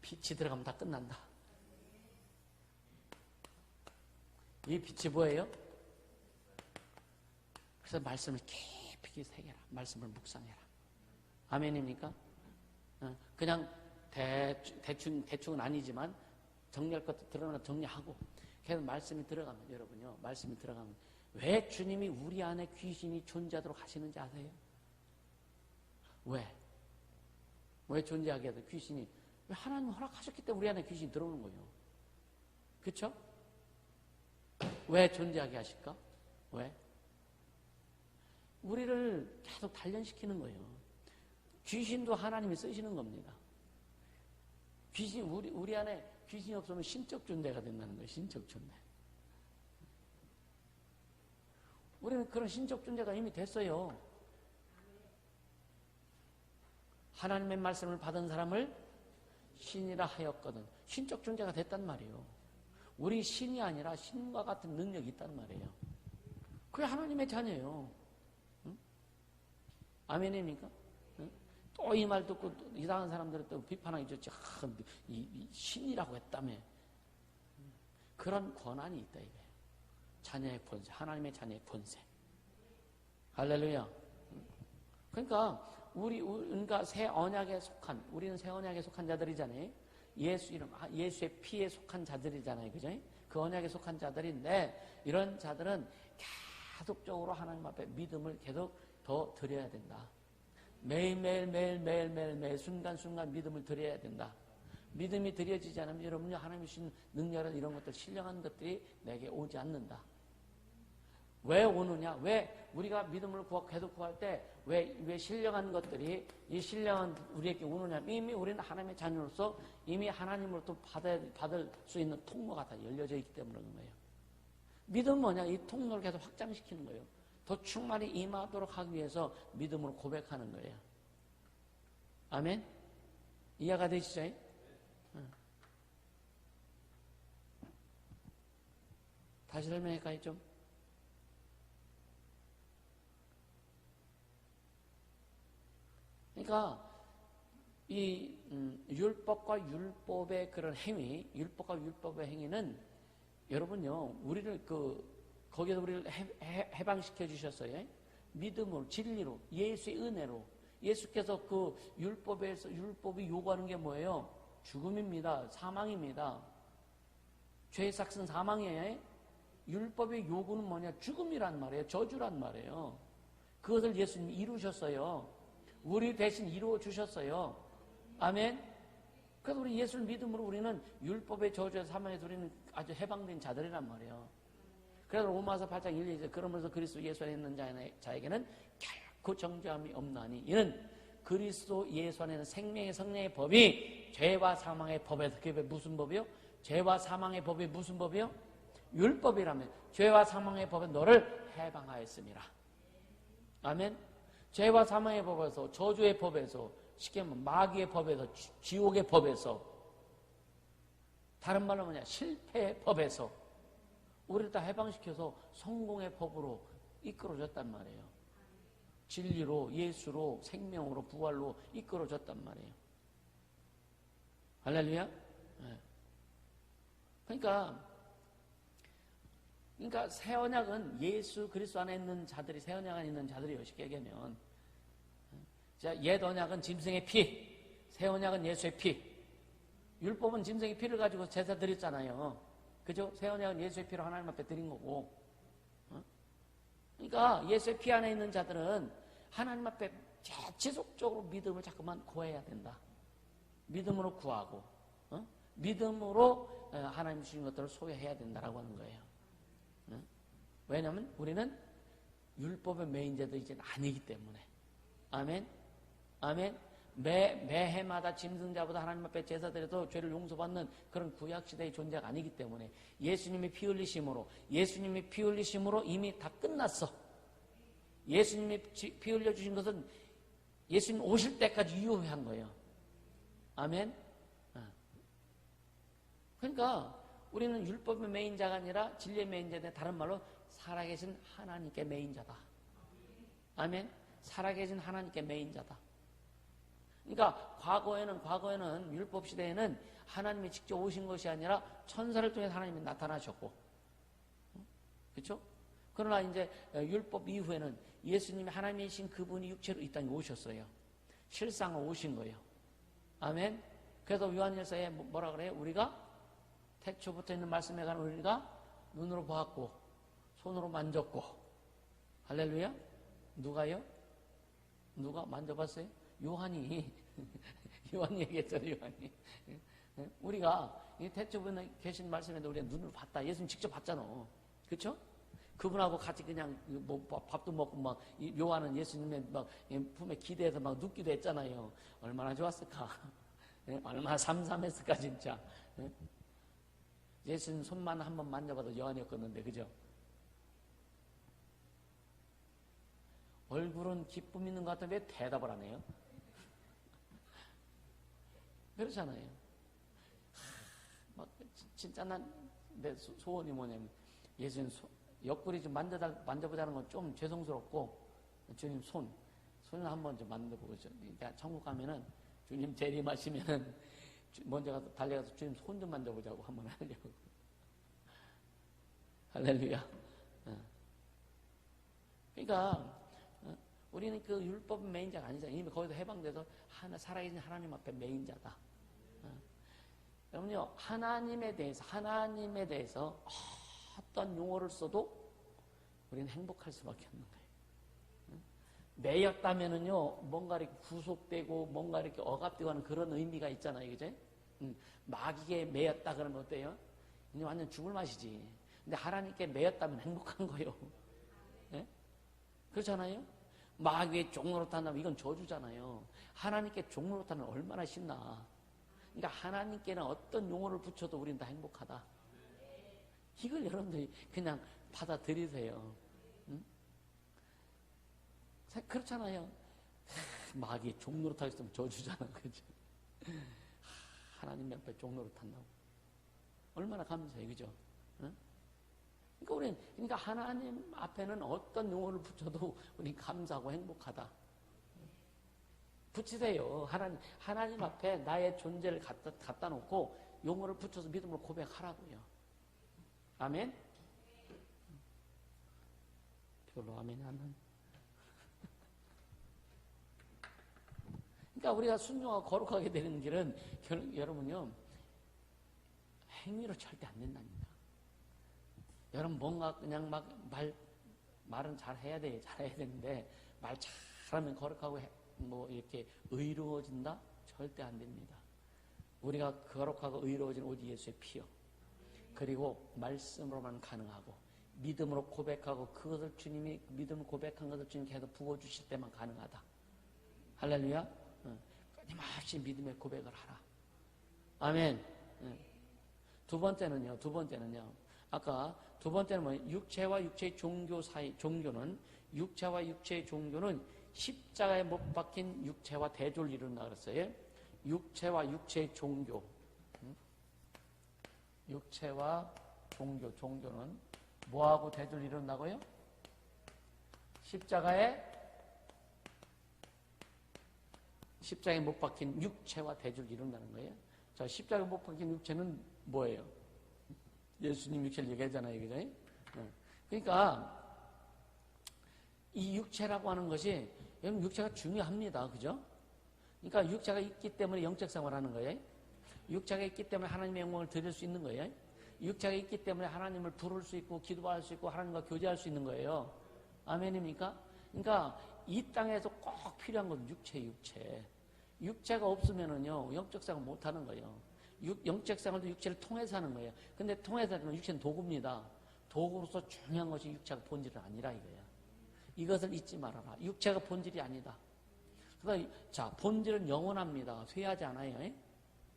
빛이 들어가면 다 끝난다. 이 빛이 뭐예요? 그래서 말씀을 깊이 새겨라. 말씀을 묵상해라. 아멘입니까? 그냥 대충은 아니지만 정리할 것도 들어가면 정리하고 계속 말씀이 들어가면, 여러분요, 말씀이 들어가면 왜 주님이 우리 안에 귀신이 존재하도록 하시는지 아세요? 왜 존재하게 해서 귀신이, 왜 하나님 허락하셨기 때문에 우리 안에 귀신이 들어오는 거예요. 그렇죠? 왜 존재하게 하실까? 왜? 우리를 계속 단련시키는 거예요. 귀신도 하나님이 쓰시는 겁니다. 우리 안에 귀신이 없으면 신적 존재가 된다는 거예요. 신적 존재. 우리는 그런 신적 존재가 이미 됐어요. 하나님의 말씀을 받은 사람을 신이라 하였거든. 신적 존재가 됐단 말이에요. 우리 신이 아니라 신과 같은 능력이 있단 말이에요. 그게 하나님의 자녀예요. 응? 아멘입니까? 응? 또 이 말 듣고 이상한 사람들은 또 비판하기 좋지. 이 신이라고 했다며. 그런 권한이 있다 이거예요. 자녀의 권세, 하나님의 자녀의 권세. 할렐루야. 그러니까 우리가 새 언약에 속한, 우리는 새 언약에 속한 자들이잖아요. 예수의 피에 속한 자들이잖아요. 그죠? 그 언약에 속한 자들인데, 이런 자들은 계속적으로 하나님 앞에 믿음을 계속 더 드려야 된다. 매일 순간순간 믿음을 드려야 된다. 믿음이 드려지지 않으면 여러분이 하나님이 주신 능력이나 이런 것들, 신령한 것들이 내게 오지 않는다. 왜 오느냐? 왜 우리가 믿음을 계속 구할 때 왜 신령한 것들이 이 신령한 우리에게 오느냐? 이미 우리는 하나님의 자녀로서 이미 하나님으로부터 받을 수 있는 통로가 다 열려져 있기 때문에 그런 거예요. 믿음은 뭐냐? 이 통로를 계속 확장시키는 거예요. 더 충만히 임하도록 하기 위해서 믿음으로 고백하는 거예요. 아멘? 이해가 되시죠? 다시 설명할까요, 좀? 그러니까 이 율법과 율법의 그런 행위, 율법과 율법의 행위는 여러분요, 우리를 거기에서 우리를 해방시켜 주셨어요. 믿음으로, 진리로, 예수의 은혜로. 예수께서 그 율법이 요구하는 게 뭐예요? 죽음입니다. 사망입니다. 죄의 삭은 사망이에요. 율법의 요구는 뭐냐? 죽음이란 말이에요. 저주란 말이에요. 그것을 예수님이 이루셨어요. 우리 대신 이루어 주셨어요. 아멘. 그래서 우리 예수를 믿음으로 우리는 율법의 저주에서 사망에서 우리는 아주 해방된 자들이란 말이에요. 그래서 로마서 8장 1절에 그러면서 그리스도 예수 안에 있는 자에게는 결코 정죄함이 없나니 이는 그리스도 예수 안에 있는 생명의 성령의 법이 죄와 사망의 법에서, 그게 무슨 법이요? 죄와 사망의 법이 무슨 법이요? 율법이라면 죄와 사망의 법에 너를 해방하였습니다. 아멘. 죄와 사망의 법에서, 저주의 법에서, 쉽게 말하면 마귀의 법에서, 지옥의 법에서, 다른 말로 뭐냐? 실패의 법에서 우리를 다 해방시켜서 성공의 법으로 이끌어줬단 말이에요. 진리로, 예수로, 생명으로, 부활로 이끌어줬단 말이에요. 할렐루야? 네. 그러니까 새 언약은 예수 그리스도 안에 있는 자들이, 새 언약 안에 있는 자들이 쉽게 얘기하면, 자, 옛 언약은 짐승의 피, 새 언약은 예수의 피. 율법은 짐승의 피를 가지고 제사 드렸잖아요. 그죠? 새 언약은 예수의 피로 하나님 앞에 드린 거고. 그러니까 예수의 피 안에 있는 자들은 하나님 앞에 지속적으로 믿음을 자꾸만 구해야 된다. 믿음으로 구하고, 믿음으로 하나님 주신 것들을 소유해야 된다라고 하는 거예요. 왜냐하면 우리는 율법의 매인자도 이제는 아니기 때문에. 아멘. 아멘. 매해마다 짐승자보다 하나님 앞에 제사드려도 죄를 용서받는 그런 구약시대의 존재가 아니기 때문에 예수님이 피 흘리심으로 이미 다 끝났어. 예수님이 피 흘려주신 것은 예수님 오실 때까지 유효한 거예요. 아멘. 그러니까 우리는 율법의 매인자가 아니라 진리의 매인자인데, 다른 말로 살아계신 하나님께 매인자다. 아멘. 살아계신 하나님께 매인자다. 그러니까 과거에는 율법 시대에는 하나님이 직접 오신 것이 아니라 천사를 통해 하나님이 나타나셨고, 그렇죠? 그러나 이제 율법 이후에는 예수님이 하나님이신 그분이 육체로 이 땅에 오셨어요. 실상으로 오신 거예요. 아멘. 그래서 요한일서에 뭐라 그래요? 우리가 태초부터 있는 말씀에 관한 우리가 눈으로 보았고 손으로 만졌고. 할렐루야. 누가요? 누가 만져봤어요? 요한이 얘기했잖아요. 요한이. 우리가 이 태초부터 계신 말씀에도 우리가 눈으로 봤다. 예수님 직접 봤잖아. 그렇죠? 그분하고 같이 그냥 뭐 밥도 먹고 막 요한은 예수님의 막 품에 기대해서 막 눕기도 했잖아요. 얼마나 좋았을까? 얼마나 삼삼했을까 진짜. 예수님 손만 한번 만져봐도 요한이었겠는데, 그죠? 얼굴은 기쁨 있는 것 같은데 왜 대답을 안 해요? 그렇잖아요. 막 진짜 내 소원이 뭐냐면 예수님 옆구리 좀 만져보자는 건 좀 죄송스럽고, 주님 손을 한번 좀 만져보고, 내가 천국 가면은 주님 재림하시면은 먼저 가서 달려가서 주님 손 좀 만져보자고 한번 하려고. 할렐루야. 그러니까 우리는 그 율법 매인자가 아니잖아요. 이미 거기서 해방돼서 살아계신 하나님 앞에 매인자다. 여러분요, 하나님에 대해서 어떤 용어를 써도 우리는 행복할 수밖에 없는 거예요. 매였다면은요, 뭔가 이렇게 구속되고 뭔가 이렇게 억압되고 하는 그런 의미가 있잖아요. 그죠? 마귀에 매였다 그러면 어때요? 이제 완전 죽을 맛이지. 근데 하나님께 매였다면 행복한 거예요. 네? 그렇잖아요? 마귀의 종노릇한다면 이건 저주잖아요. 하나님께 종노릇하면 얼마나 신나. 그러니까 하나님께는 어떤 용어를 붙여도 우리는 다 행복하다. 이걸 여러분들이 그냥 받아들이세요. 응? 그렇잖아요. 마귀의 종노릇하고 있으면 저주잖아. 그죠? 하나님 옆에 종노릇한다고. 얼마나 감사해. 그죠? 응? 그러니까 우리는, 그러니까 하나님 앞에는 어떤 용어를 붙여도 우리는 감사하고 행복하다. 붙이세요. 하나님 앞에 나의 존재를 갖다 놓고 용어를 붙여서 믿음으로 고백하라고요. 아멘? 별로 아멘이 안 나네. 그러니까 우리가 순종하고 거룩하게 되는 길은 여러분요, 행위로 절대 안 된다니까. 여러분 뭔가 그냥 막 말은 잘 해야 돼, 잘해야 되는데 말 잘하면 거룩하고 뭐 이렇게 의로워진다? 절대 안 됩니다. 우리가 거룩하고 의로워진 오직 예수의 피요. 그리고 말씀으로만 가능하고 믿음으로 고백하고 그것을 주님이 믿음으로 고백한 것을 주님 계속 부어주실 때만 가능하다. 할렐루야. 끊임없이 믿음의 고백을 하라. 아멘. 두 번째는요. 아까 두 번째는 뭐예요? 육체와 육체의 종교 사이, 육체와 육체의 종교는 십자가에 못 박힌 육체와 대조를 이룬다 그랬어요. 육체와 육체의 종교. 육체와 종교는 뭐하고 대조를 이룬다고요? 십자가에 못 박힌 육체와 대조를 이룬다는 거예요. 자, 십자가에 못 박힌 육체는 뭐예요? 예수님 육체를 얘기하잖아요. 그죠? 그러니까 이 육체라고 하는 것이 여러분 육체가 중요합니다. 그죠? 그러니까 육체가 있기 때문에 영적 생활을 하는 거예요. 육체가 있기 때문에 하나님의 영광을 드릴 수 있는 거예요. 육체가 있기 때문에 하나님을 부를 수 있고 기도할 수 있고 하나님과 교제할 수 있는 거예요. 아멘입니까? 그러니까 이 땅에서 꼭 필요한 건 육체. 육체가 없으면은요 영적 생활 못 하는 거예요. 영적 생활도 육체를 통해서 하는 거예요. 근데 통해서 하는 육체는 도구입니다. 도구로서 중요한 것이 육체가 본질은 아니라 이거예요. 이것을 잊지 말아라. 육체가 본질이 아니다. 그러니까 자, 본질은 영원합니다. 쇠하지 않아요.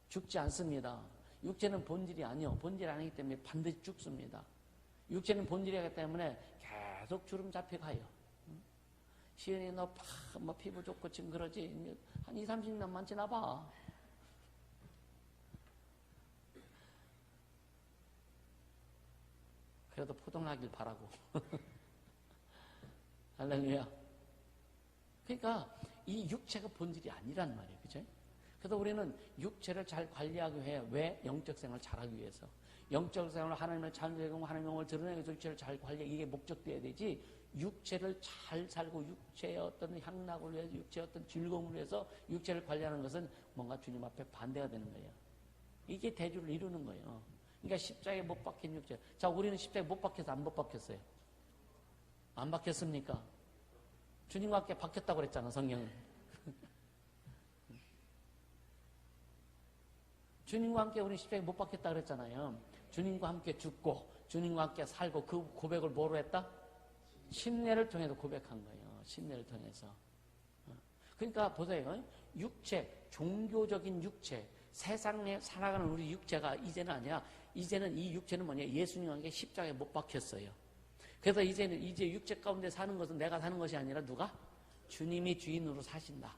죽지 않습니다. 육체는 본질이 아니요. 본질이 아니기 때문에 반드시 죽습니다. 육체는 본질이기 때문에 계속 주름 잡혀가요. 시은이 너 뭐 피부 좋고 지금 그러지. 한 20, 30년만 지나봐. 그래도 포동하길 바라고. 할렐루야. 그러니까 이 육체가 본질이 아니란 말이에요. 그죠? 그래서 우리는 육체를 잘 관리하기 위해 왜? 영적 생활을 잘하기 위해서. 영적 생활을 하나님을 잘 되고 하나님의 영을 드러내기 위해서 육체를 잘 관리하기 이게 목적되어야 되지. 육체를 잘 살고 육체의 어떤 향락을 위해서 육체의 어떤 즐거움을 위해서 육체를 관리하는 것은 뭔가 주님 앞에 반대가 되는 거예요. 이게 대주를 이루는 거예요. 그러니까 십자가에 못 박힌 육체. 자, 우리는 십자가에 못 박혀서 안 못 박혔어요. 안 박혔습니까? 주님과 함께 박혔다고 그랬잖아, 성경은. 주님과 함께 우리 십자가에 못 박혔다 그랬잖아요. 주님과 함께 죽고 주님과 함께 살고 그 고백을 뭐로 했다? 신뢰를 통해서 고백한 거예요. 신뢰를 통해서. 그러니까 보세요. 육체, 종교적인 육체, 세상에 살아가는 우리 육체가 이제는 아니야. 이제는 이 육체는 뭐냐? 예수님과 함께 십자가에 못 박혔어요. 그래서 이제 육체 가운데 사는 것은 내가 사는 것이 아니라 누가? 주님이 주인으로 사신다.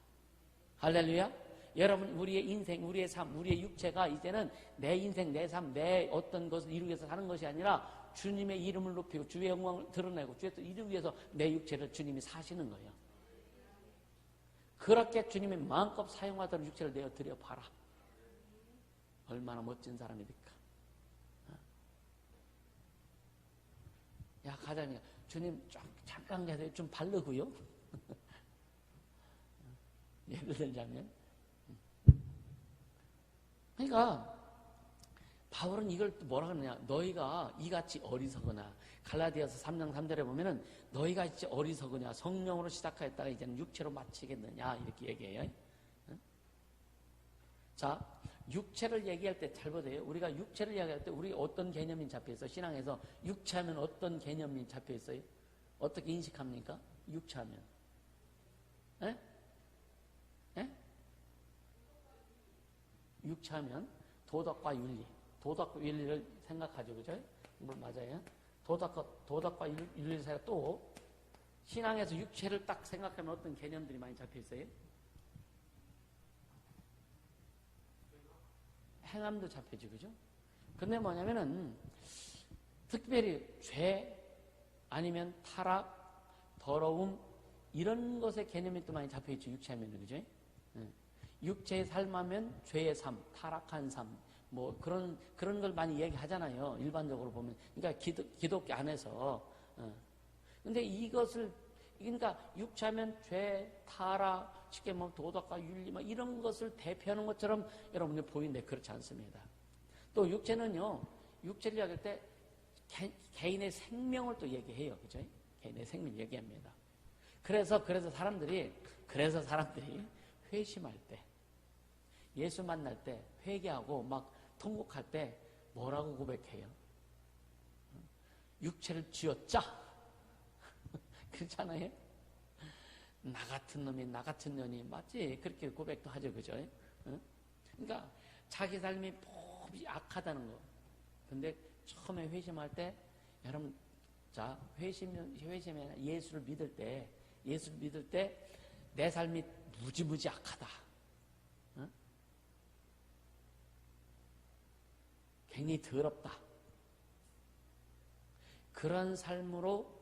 할렐루야. 여러분, 우리의 인생, 우리의 삶, 우리의 육체가 이제는 내 인생, 내 삶, 내 어떤 것을 이루기 위해서 사는 것이 아니라 주님의 이름을 높이고 주의 영광을 드러내고 주의 뜻을 이루기 위해서 내 육체를 주님이 사시는 거예요. 그렇게 주님이 마음껏 사용하도록 육체를 내어 드려 봐라. 얼마나 멋진 사람이 될까. 야, 가자니까 주님 잠깐 계세요. 좀 바르고요. 예를 들자면. 그러니까 바울은 이걸 뭐라 그러냐. 너희가 이같이 어리석으나. 갈라디아서 3장 3절에 보면은 너희가 이제 어리석으냐. 성령으로 시작하였다가 이제는 육체로 마치겠느냐. 이렇게 얘기해요. 자, 육체를 얘기할 때 잘 보세요. 우리가 육체를 얘기할 때 우리 어떤 개념이 잡혀있어? 신앙에서 육체하면 어떤 개념이 잡혀있어요? 어떻게 인식합니까? 육체하면. 에? 에? 육체하면 도덕과 윤리. 도덕과 윤리를 생각하죠. 그죠? 맞아요. 도덕과 윤리를 생각 또 신앙에서 육체를 딱 생각하면 어떤 개념들이 많이 잡혀있어요? 행함도 잡혀지, 그죠? 근데 뭐냐면은, 특별히 죄, 아니면 타락, 더러움, 이런 것의 개념이 또 많이 잡혀있죠, 육체하면, 그죠? 육체의 삶하면 죄의 삶, 타락한 삶, 뭐, 그런 걸 많이 얘기하잖아요, 일반적으로 보면. 그러니까 기독교 안에서. 근데 이것을, 그러니까 육체하면 죄, 타락, 쉽게 뭐 도덕과 윤리, 뭐 이런 것을 대표하는 것처럼 여러분들 보이는데 그렇지 않습니다. 또 육체는요, 육체를 이야기할 때 개인의 생명을 또 얘기해요. 그죠? 개인의 생명 얘기합니다. 그래서 사람들이 회심할 때, 예수 만날 때, 회개하고 막 통곡할 때 뭐라고 고백해요? 육체를 쥐어짜. 그렇잖아요? 나 같은 놈이, 나 같은 년이, 맞지? 그렇게 고백도 하죠, 그죠? 그러니까, 자기 삶이 몹이 악하다는 거. 근데 처음에 회심할 때, 여러분, 자, 회심에 예수를 믿을 때, 내 삶이 무지무지 악하다. 굉장히 더럽다. 그런 삶으로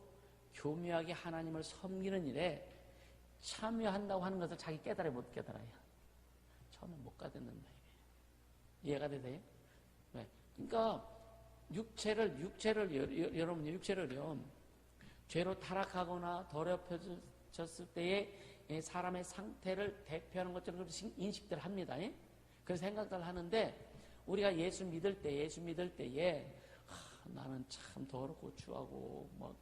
교묘하게 하나님을 섬기는 일에 참여한다고 하는 것을 자기 깨달아 못 깨달아요. 처음에 못 가듣는다 이게. 이해가 되세요? 네. 그러니까 여러분 육체를요, 죄로 타락하거나 더럽혀졌을 때의 사람의 상태를 대표하는 것처럼 인식들 합니다. 그런 생각들 하는데, 우리가 예수 믿을 때에 나는 참 더럽고 추하고 뭐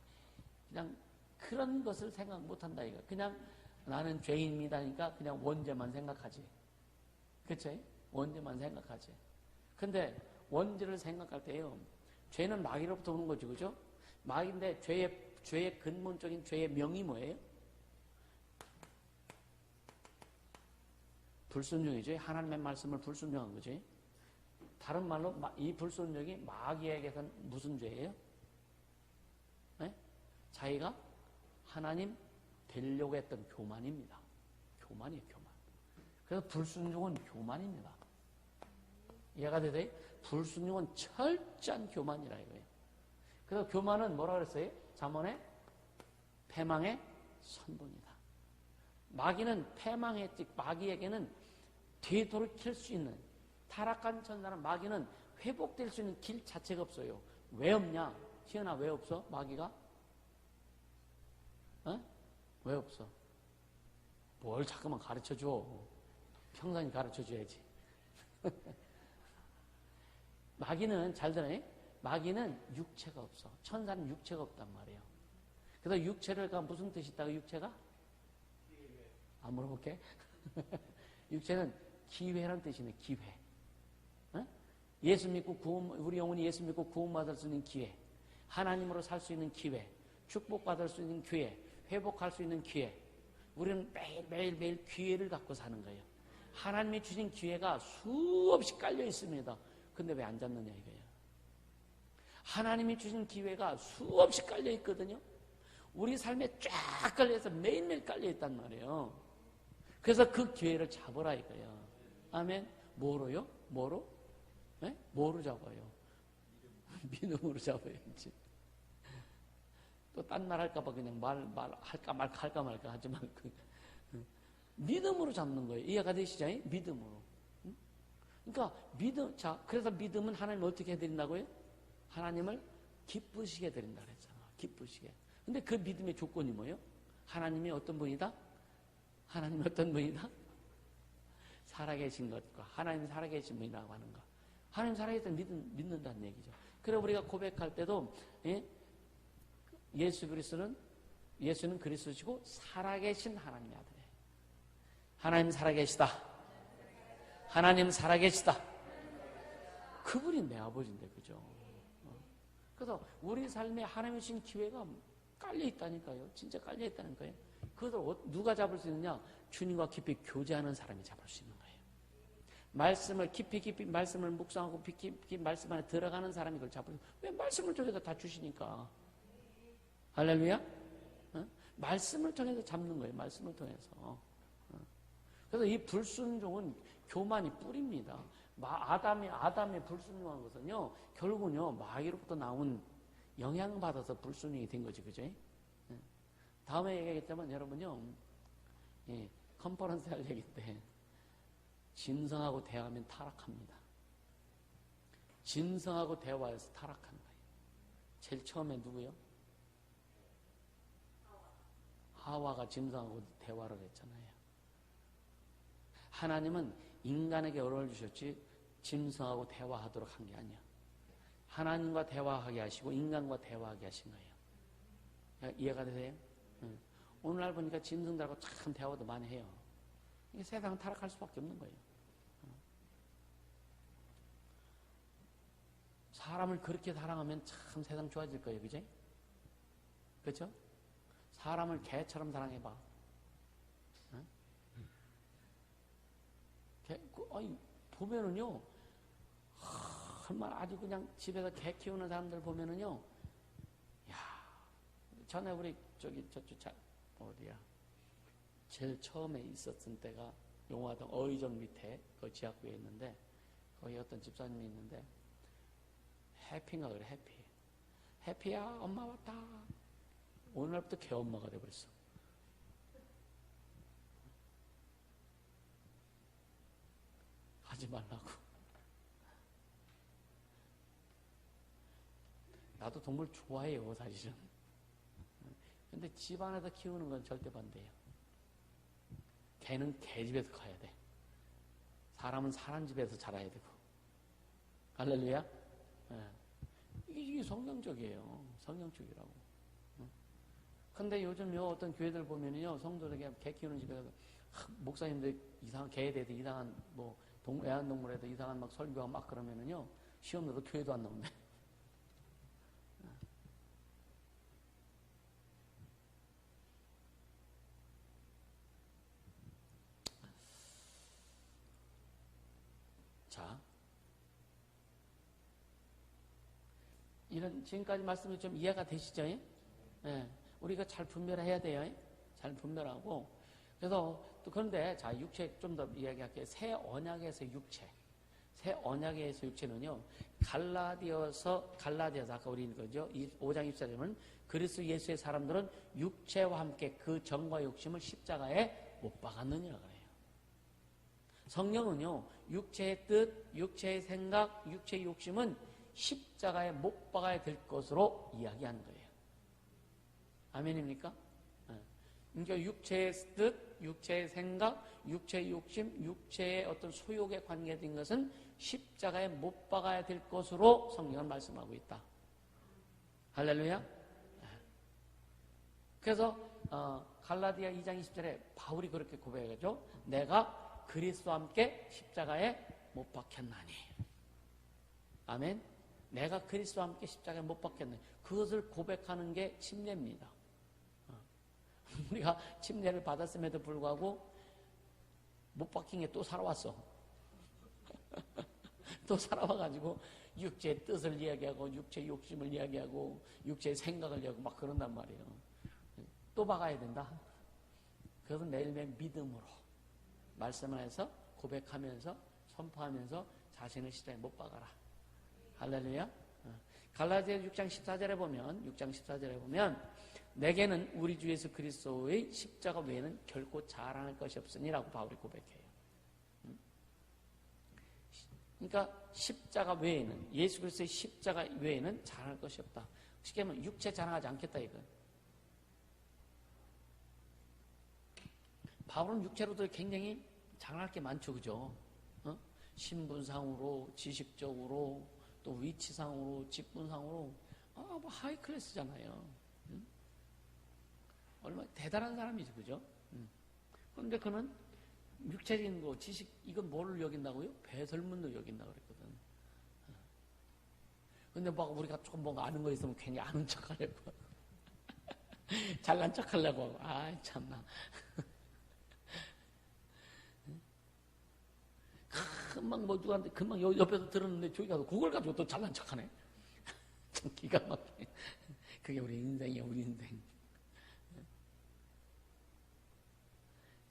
그냥 그런 것을 생각 못 한다 이거. 그냥 나는 죄인입니다니까 그냥 원죄만 생각하지. 그치? 원죄만 생각하지. 근데 원죄를 생각할 때요, 죄는 마귀로부터 오는 거죠. 그죠? 마귀인데 죄의 근본적인 죄의 명이 뭐예요? 불순종이죠. 하나님의 말씀을 불순종한 거지. 다른 말로 이 불순종이 마귀에게선 무슨 죄예요? 네? 자기가 하나님 되려고 했던 교만입니다. 교만이에요, 교만. 그래서 불순종은 교만입니다. 이해가 되세요? 불순종은 철저한 교만이라 이거예요. 그래서 교만은 뭐라 그랬어요? 잠언에 패망의 선봉이다. 마귀에게는 되돌이킬 수 있는, 타락한 천사는 마귀는 회복될 수 있는 길 자체가 없어요. 왜 없냐? 희연아, 왜 없어? 마귀가? 왜 없어? 뭘 자꾸만 가르쳐줘. 평상시 가르쳐줘야지. 마귀는, 잘 들어요? 마귀는 육체가 없어. 천사는 육체가 없단 말이에요. 그래서 육체가 무슨 뜻이 있다고, 육체가? 안 물어볼게. 육체는 기회라는 뜻이네, 기회. 예수 믿고 우리 영혼이 예수 믿고 구원받을 수 있는 기회, 하나님으로 살 수 있는 기회, 축복받을 수 있는 기회, 회복할 수 있는 기회. 우리는 매일 기회를 갖고 사는 거예요. 하나님이 주신 기회가 수없이 깔려 있습니다. 근데 왜 안 잡느냐 이거예요. 하나님이 주신 기회가 수없이 깔려 있거든요. 우리 삶에 쫙 깔려 있어, 매일매일 깔려 있단 말이에요. 그래서 그 기회를 잡으라 이거예요. 아멘. 뭐로요? 뭐로? 네? 뭐로 잡아요? 믿음으로 잡아야지. 또 딴 말 할까봐 그냥 할까 말까 하지 말고. 믿음으로 잡는 거예요. 이해가 되시죠? 믿음으로. 그러니까 그래서 믿음은 하나님을 어떻게 해드린다고요? 하나님을 기쁘시게 해드린다 그랬잖아. 기쁘시게. 근데 그 믿음의 조건이 뭐예요? 하나님이 어떤 분이다? 하나님이 어떤 분이다? 살아계신 것과 하나님이 살아계신 분이라고 하는 거. 하나님 살아계신 믿는다는 얘기죠. 그래 우리가 고백할 때도 예수는 그리스도시고 살아계신 하나님의 아들이에요. 하나님 살아계시다. 하나님 살아계시다. 그분이 내 아버지인데, 그죠? 그래서 우리 삶에 하나님이 주신 기회가 깔려 있다니까요. 진짜 깔려 있다는 거예요. 그것을 누가 잡을 수 있느냐? 주님과 깊이 교제하는 사람이 잡을 수 있는 거예요. 말씀을 깊이 말씀을 묵상하고 깊이 말씀 안에 들어가는 사람이 그걸 잡을 수 있어요. 왜 말씀을 통해서 다 주시니까. 할렐루야? 말씀을 통해서 잡는 거예요. 말씀을 통해서. 그래서 이 불순종은 교만이 뿌립니다. 아담의 불순종한 것은요, 결국은요, 마귀로부터 나온 영향받아서 불순종이 된 거지, 그죠? 다음에 얘기하겠지만, 여러분요, 컨퍼런스 할 얘기인데, 진성하고 대화하면 타락합니다. 진성하고 대화해서 타락하는 거예요. 제일 처음에 누구요? 하와가 진성하고 대화를 했잖아요. 하나님은 인간에게 어려움을 주셨지 짐승하고 대화하도록 한 게 아니야. 하나님과 대화하게 하시고 인간과 대화하게 하신 거예요. 이해가 되세요? 오늘날 보니까 짐승들하고 참 대화도 많이 해요. 이게 세상은 타락할 수밖에 없는 거예요. 사람을 그렇게 사랑하면 참 세상 좋아질 거예요. 그죠? 그렇죠? 사람을 개처럼 사랑해봐. 아니, 보면은요, 얼마나 아주 그냥 집에서 개 키우는 사람들 보면은요, 야, 전에 우리 어디야, 제일 처음에 있었던 때가 용화동 어의정 밑에 그 지하구에 있는데, 거기 어떤 집사님이 있는데, 해피인가 그래, 해피. 해피야, 엄마 왔다. 오늘부터 개 엄마가 돼버렸어. 하지 말라고. 나도 동물 좋아해요, 사실은. 근데 집 안에서 키우는 건 절대 반대예요. 개는 개집에서 커야 돼. 사람은 사람 집에서 자라야 되고. 할렐루야? 네. 이게 성경적이에요. 성경적이라고. 근데 요즘 어떤 교회들 보면요, 성도들에게 개 키우는 집에서 목사님들 이상한 개에 대해서 이상한 애완동물에 대해서 이상한 막 설교하고 막 그러면은요, 시험 넣어도 교회도 안 나온대. 자, 이런 지금까지 말씀이 좀 이해가 되시죠? 예? 우리가 잘 분별해야 돼요. 잘 분별하고. 그래서 또 그런데 자, 육체 좀 더 이야기할게요. 새 언약에서 육체. 새 언약에서 육체는요. 갈라디아서 아까 우리 거죠. 5장 24절은 그리스도 예수의 사람들은 육체와 함께 그 정과 욕심을 십자가에 못 박았느니라 그래요. 성령은요. 육체의 뜻, 육체의 생각, 육체의 욕심은 십자가에 못 박아야 될 것으로 이야기하는 거예요. 아멘입니까? 그러니까 육체의 뜻, 육체의 생각, 육체의 욕심, 육체의 어떤 소욕에 관계된 것은 십자가에 못 박아야 될 것으로 성경은 말씀하고 있다. 할렐루야? 그래서 갈라디아 2장 20절에 바울이 그렇게 고백하죠. 내가 그리스도와 함께 십자가에 못 박혔나니. 아멘? 내가 그리스도와 함께 십자가에 못 박혔나니. 그것을 고백하는 게 침례입니다. 우리가 침례를 받았음에도 불구하고 못 박힌 게 또 살아왔어. 또 살아와가지고 육체의 뜻을 이야기하고 육체의 욕심을 이야기하고 육체의 생각을 이야기하고 막 그런단 말이에요. 또 박아야 된다. 그것은 매일매일 믿음으로 말씀을 해서 고백하면서 선포하면서 자신을 십자가에 못 박아라. 할렐루야. 갈라디아 6장 14절에 보면 내게는 우리 주 예수 그리스도의 십자가 외에는 결코 자랑할 것이 없으니라고 바울이 고백해요. 그러니까 십자가 외에는, 예수 그리스도의 십자가 외에는 자랑할 것이 없다. 쉽게 말하면 육체 자랑하지 않겠다 이거. 바울은 육체로도 굉장히 자랑할 게 많죠, 그죠? 신분상으로, 지식적으로, 또 위치상으로, 직분상으로, 뭐 하이 클래스잖아요. 얼마나 대단한 사람이죠, 그죠? 그런데 그는 육체적인 거, 지식, 이건 뭐를 여긴다고요? 배설문으로 여긴다고 그랬거든. 근데 막 우리가 조금 뭔가 아는 거 있으면 괜히 아는 척 하려고. 잘난 척 하려고 하고. 아, 참나. 금방 뭐 누구한테 금방 옆에서 들었는데 저기 가서 그걸 가지고 또 잘난 척 하네. 참 기가 막히네. 그게 우리 인생이야, 우리 인생.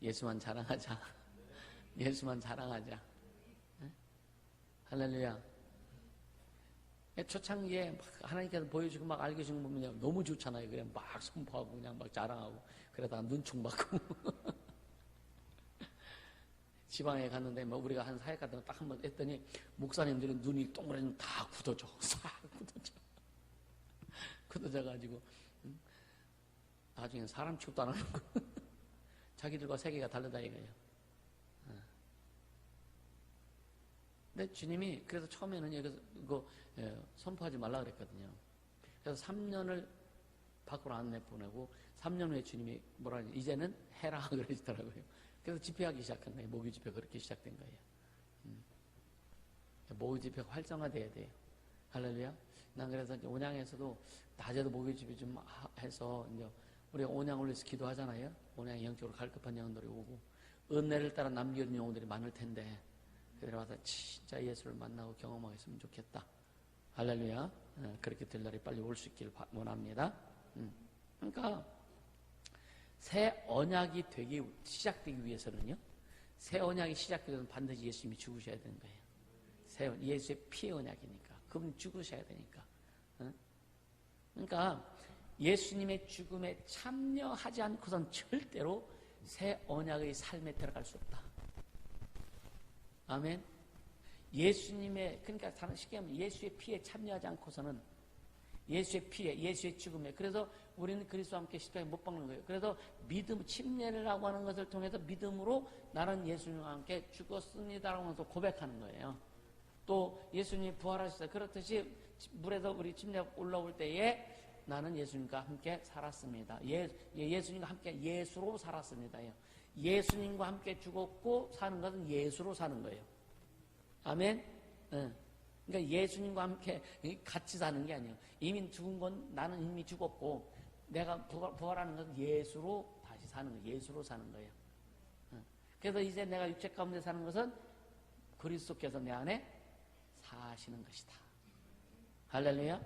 예수만 자랑하자. 예수만 자랑하자. 할렐루야. 초창기에 하나님께서 보여주고 막 알게 주는 거 보면 너무 좋잖아요. 그냥 막 선포하고 그냥 막 자랑하고 그러다가 눈총 받고. 지방에 갔는데 뭐 우리가 한 사역 같은 거 딱 한 번 했더니 목사님들은 눈이 동그라미 다 굳어져. 싹 굳어져. 굳어져가지고 나중엔 사람 취급도 안 하는 거. 자기들과 세계가 다르다 이거예요. 근데 주님이 그래서 처음에는 여기서 이거 선포하지 말라 그랬거든요. 그래서 3년을 밖으로 안 내보내고 3년 후에 주님이 뭐라 하지? 이제는 해라 그러시더라고요. 그래서 집회하기 시작한 거예요. 모교 집회 그렇게 시작된 거예요. 모교 집회가 활성화돼야 돼요. 할렐루야. 난 그래서 이제 온양에서도 낮에도 모교 집회 좀 해서 이제 우리가 온양을 위해서 기도하잖아요. 온양이 영적으로 갈급한 영혼들이 오고 은혜를 따라 남겨진 영혼들이 많을 텐데 그들 와서 진짜 예수를 만나고 경험하겠으면 좋겠다. 할렐루야. 그렇게 될 날이 빨리 올 수 있길 원합니다. 그러니까 새 언약이 시작되기 위해서는요. 새 언약이 시작되기 위해서는 반드시 예수님이 죽으셔야 되는 거예요. 예수의 피의 언약이니까. 그분이 죽으셔야 되니까. 그러니까 예수님의 죽음에 참여하지 않고선 절대로 새 언약의 삶에 들어갈 수 없다. 아멘. 그러니까 쉽게 하면 예수의 피에 참여하지 않고서는 예수의 피에, 예수의 죽음에. 그래서 우리는 그리스도와 함께 십자가에 못 박는 거예요. 그래서 침례를 하고 하는 것을 통해서 믿음으로 나는 예수님과 함께 죽었습니다라고 하면서 고백하는 거예요. 또 예수님이 부활하셨어요. 그렇듯이 물에서 우리 침례 올라올 때에 나는 예수님과 함께 살았습니다. 예수님과 함께 예수로 살았습니다. 예수님과 함께 죽었고 사는 것은 예수로 사는 거예요. 아멘. 그러니까 예수님과 함께 같이 사는 게 아니에요. 이미 죽은 건 나는 이미 죽었고 내가 부활하는 것은 예수로 다시 사는 거예요. 예수로 사는 거예요. 그래서 이제 내가 육체 가운데 사는 것은 그리스도께서 내 안에 사시는 것이다. 할렐루야.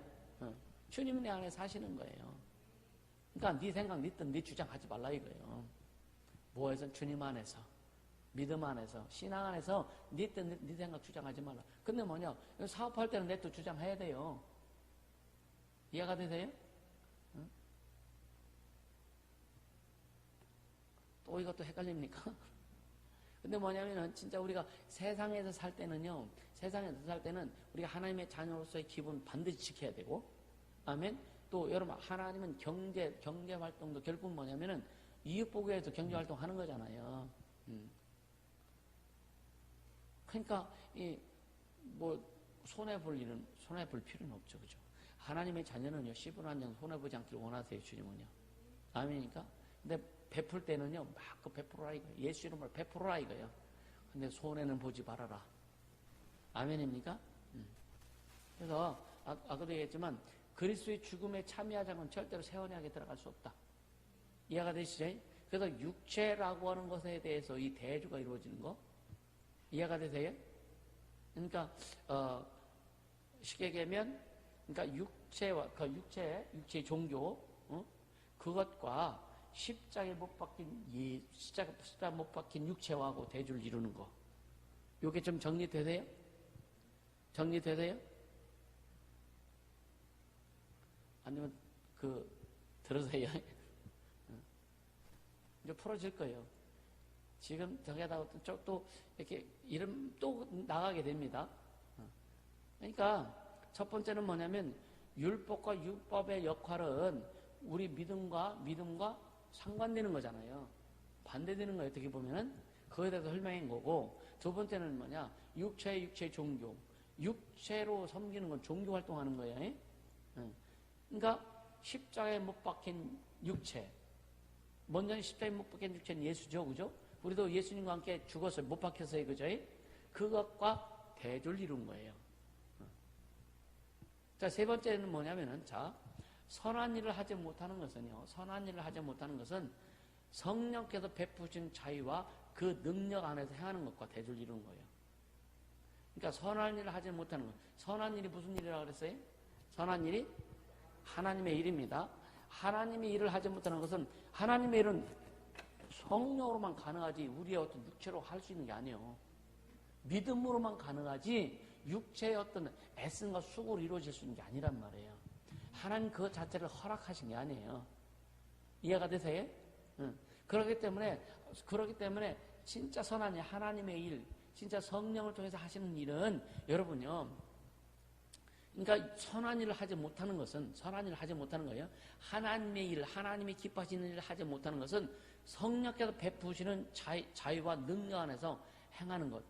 주님은 내 안에 사시는 거예요. 그러니까 네 생각, 네 뜻, 네 주장하지 말라 이거예요. 뭐에서 주님 안에서, 믿음 안에서, 신앙 안에서 네 뜻, 네 생각 주장하지 말라. 근데 뭐냐? 사업할 때는 내 뜻 주장해야 돼요. 이해가 되세요? 응? 또 이것도 헷갈립니까? 근데 뭐냐면은 진짜 우리가 세상에서 살 때는요, 세상에서 살 때는 우리가 하나님의 자녀로서의 기분 반드시 지켜야 되고, 아멘. 또 여러분 하나님은 경제 활동도 결국 뭐냐면은 이웃 보기 위해서 경제 활동 하는 거잖아요. 그러니까 손해 볼 필요는 없죠, 그죠? 하나님의 자녀는요, 10분 한 장 손해 보지 않기를 원하세요, 주님은요. 아멘이니까. 근데 베풀 때는요, 막 베풀어라 이거예요. 예수 이름으로 베풀어라 이거예요. 근데 손해는 보지 말아라. 아멘입니까? 그래서 아까도 얘기했지만 그리스도의 죽음에 참여하지 않으면 절대로 새 언약에 들어갈 수 없다. 이해가 되시죠? 그래서 육체라고 하는 것에 대해서 이 대주가 이루어지는 거 이해가 되세요? 그러니까 쉽게 얘기하면 그러니까 육체의 종교 그것과 십자가에 못 박힌 육체하고 대주를 이루는 거. 요게 좀 정리되세요? 정리되세요? 아니면 들으세요? 이제 풀어질 거예요. 지금 저기다가 또 이렇게 이름 또 나가게 됩니다. 그러니까 첫 번째는 뭐냐면 율법과 율법의 역할은 우리 믿음과 상관되는 거잖아요. 반대되는 거예요. 어떻게 보면은 그거에 대해서 설명인 거고, 두 번째는 뭐냐? 육체 종교. 육체로 섬기는 건 종교 활동하는 거예요. 그러니까 십자가에 못 박힌 육체. 먼저 십자가에 못 박힌 육체는 예수죠, 그죠? 우리도 예수님과 함께 죽었어요. 못 박혔어요, 그죠? 그것과 대조를 이룬 거예요. 자, 세 번째는 뭐냐면은, 자, 선한 일을 하지 못하는 것은요, 선한 일을 하지 못하는 것은 성령께서 베푸신 자유와 그 능력 안에서 행하는 것과 대조를 이루는 거예요. 그러니까 선한 일을 하지 못하는 것. 선한 일이 무슨 일이라고 그랬어요? 선한 일이 하나님의 일입니다. 하나님의 일을 하지 못하는 것은, 하나님의 일은 성령으로만 가능하지 우리의 어떤 육체로 할 수 있는 게 아니에요. 믿음으로만 가능하지 육체의 어떤 애씀과 수고로 이루어질 수 있는 게 아니란 말이에요. 하나님 그 자체를 허락하신 게 아니에요. 이해가 되세요? 응. 그렇기 때문에 진짜 선한 일, 하나님의 일, 진짜 성령을 통해서 하시는 일은 여러분요, 그러니까 선한 일을 하지 못하는 것은, 선한 일을 하지 못하는 거예요. 하나님의 일, 하나님이 기뻐하시는 일을 하지 못하는 것은 성령께서 베푸시는 자유와 능력 안에서 행하는 것.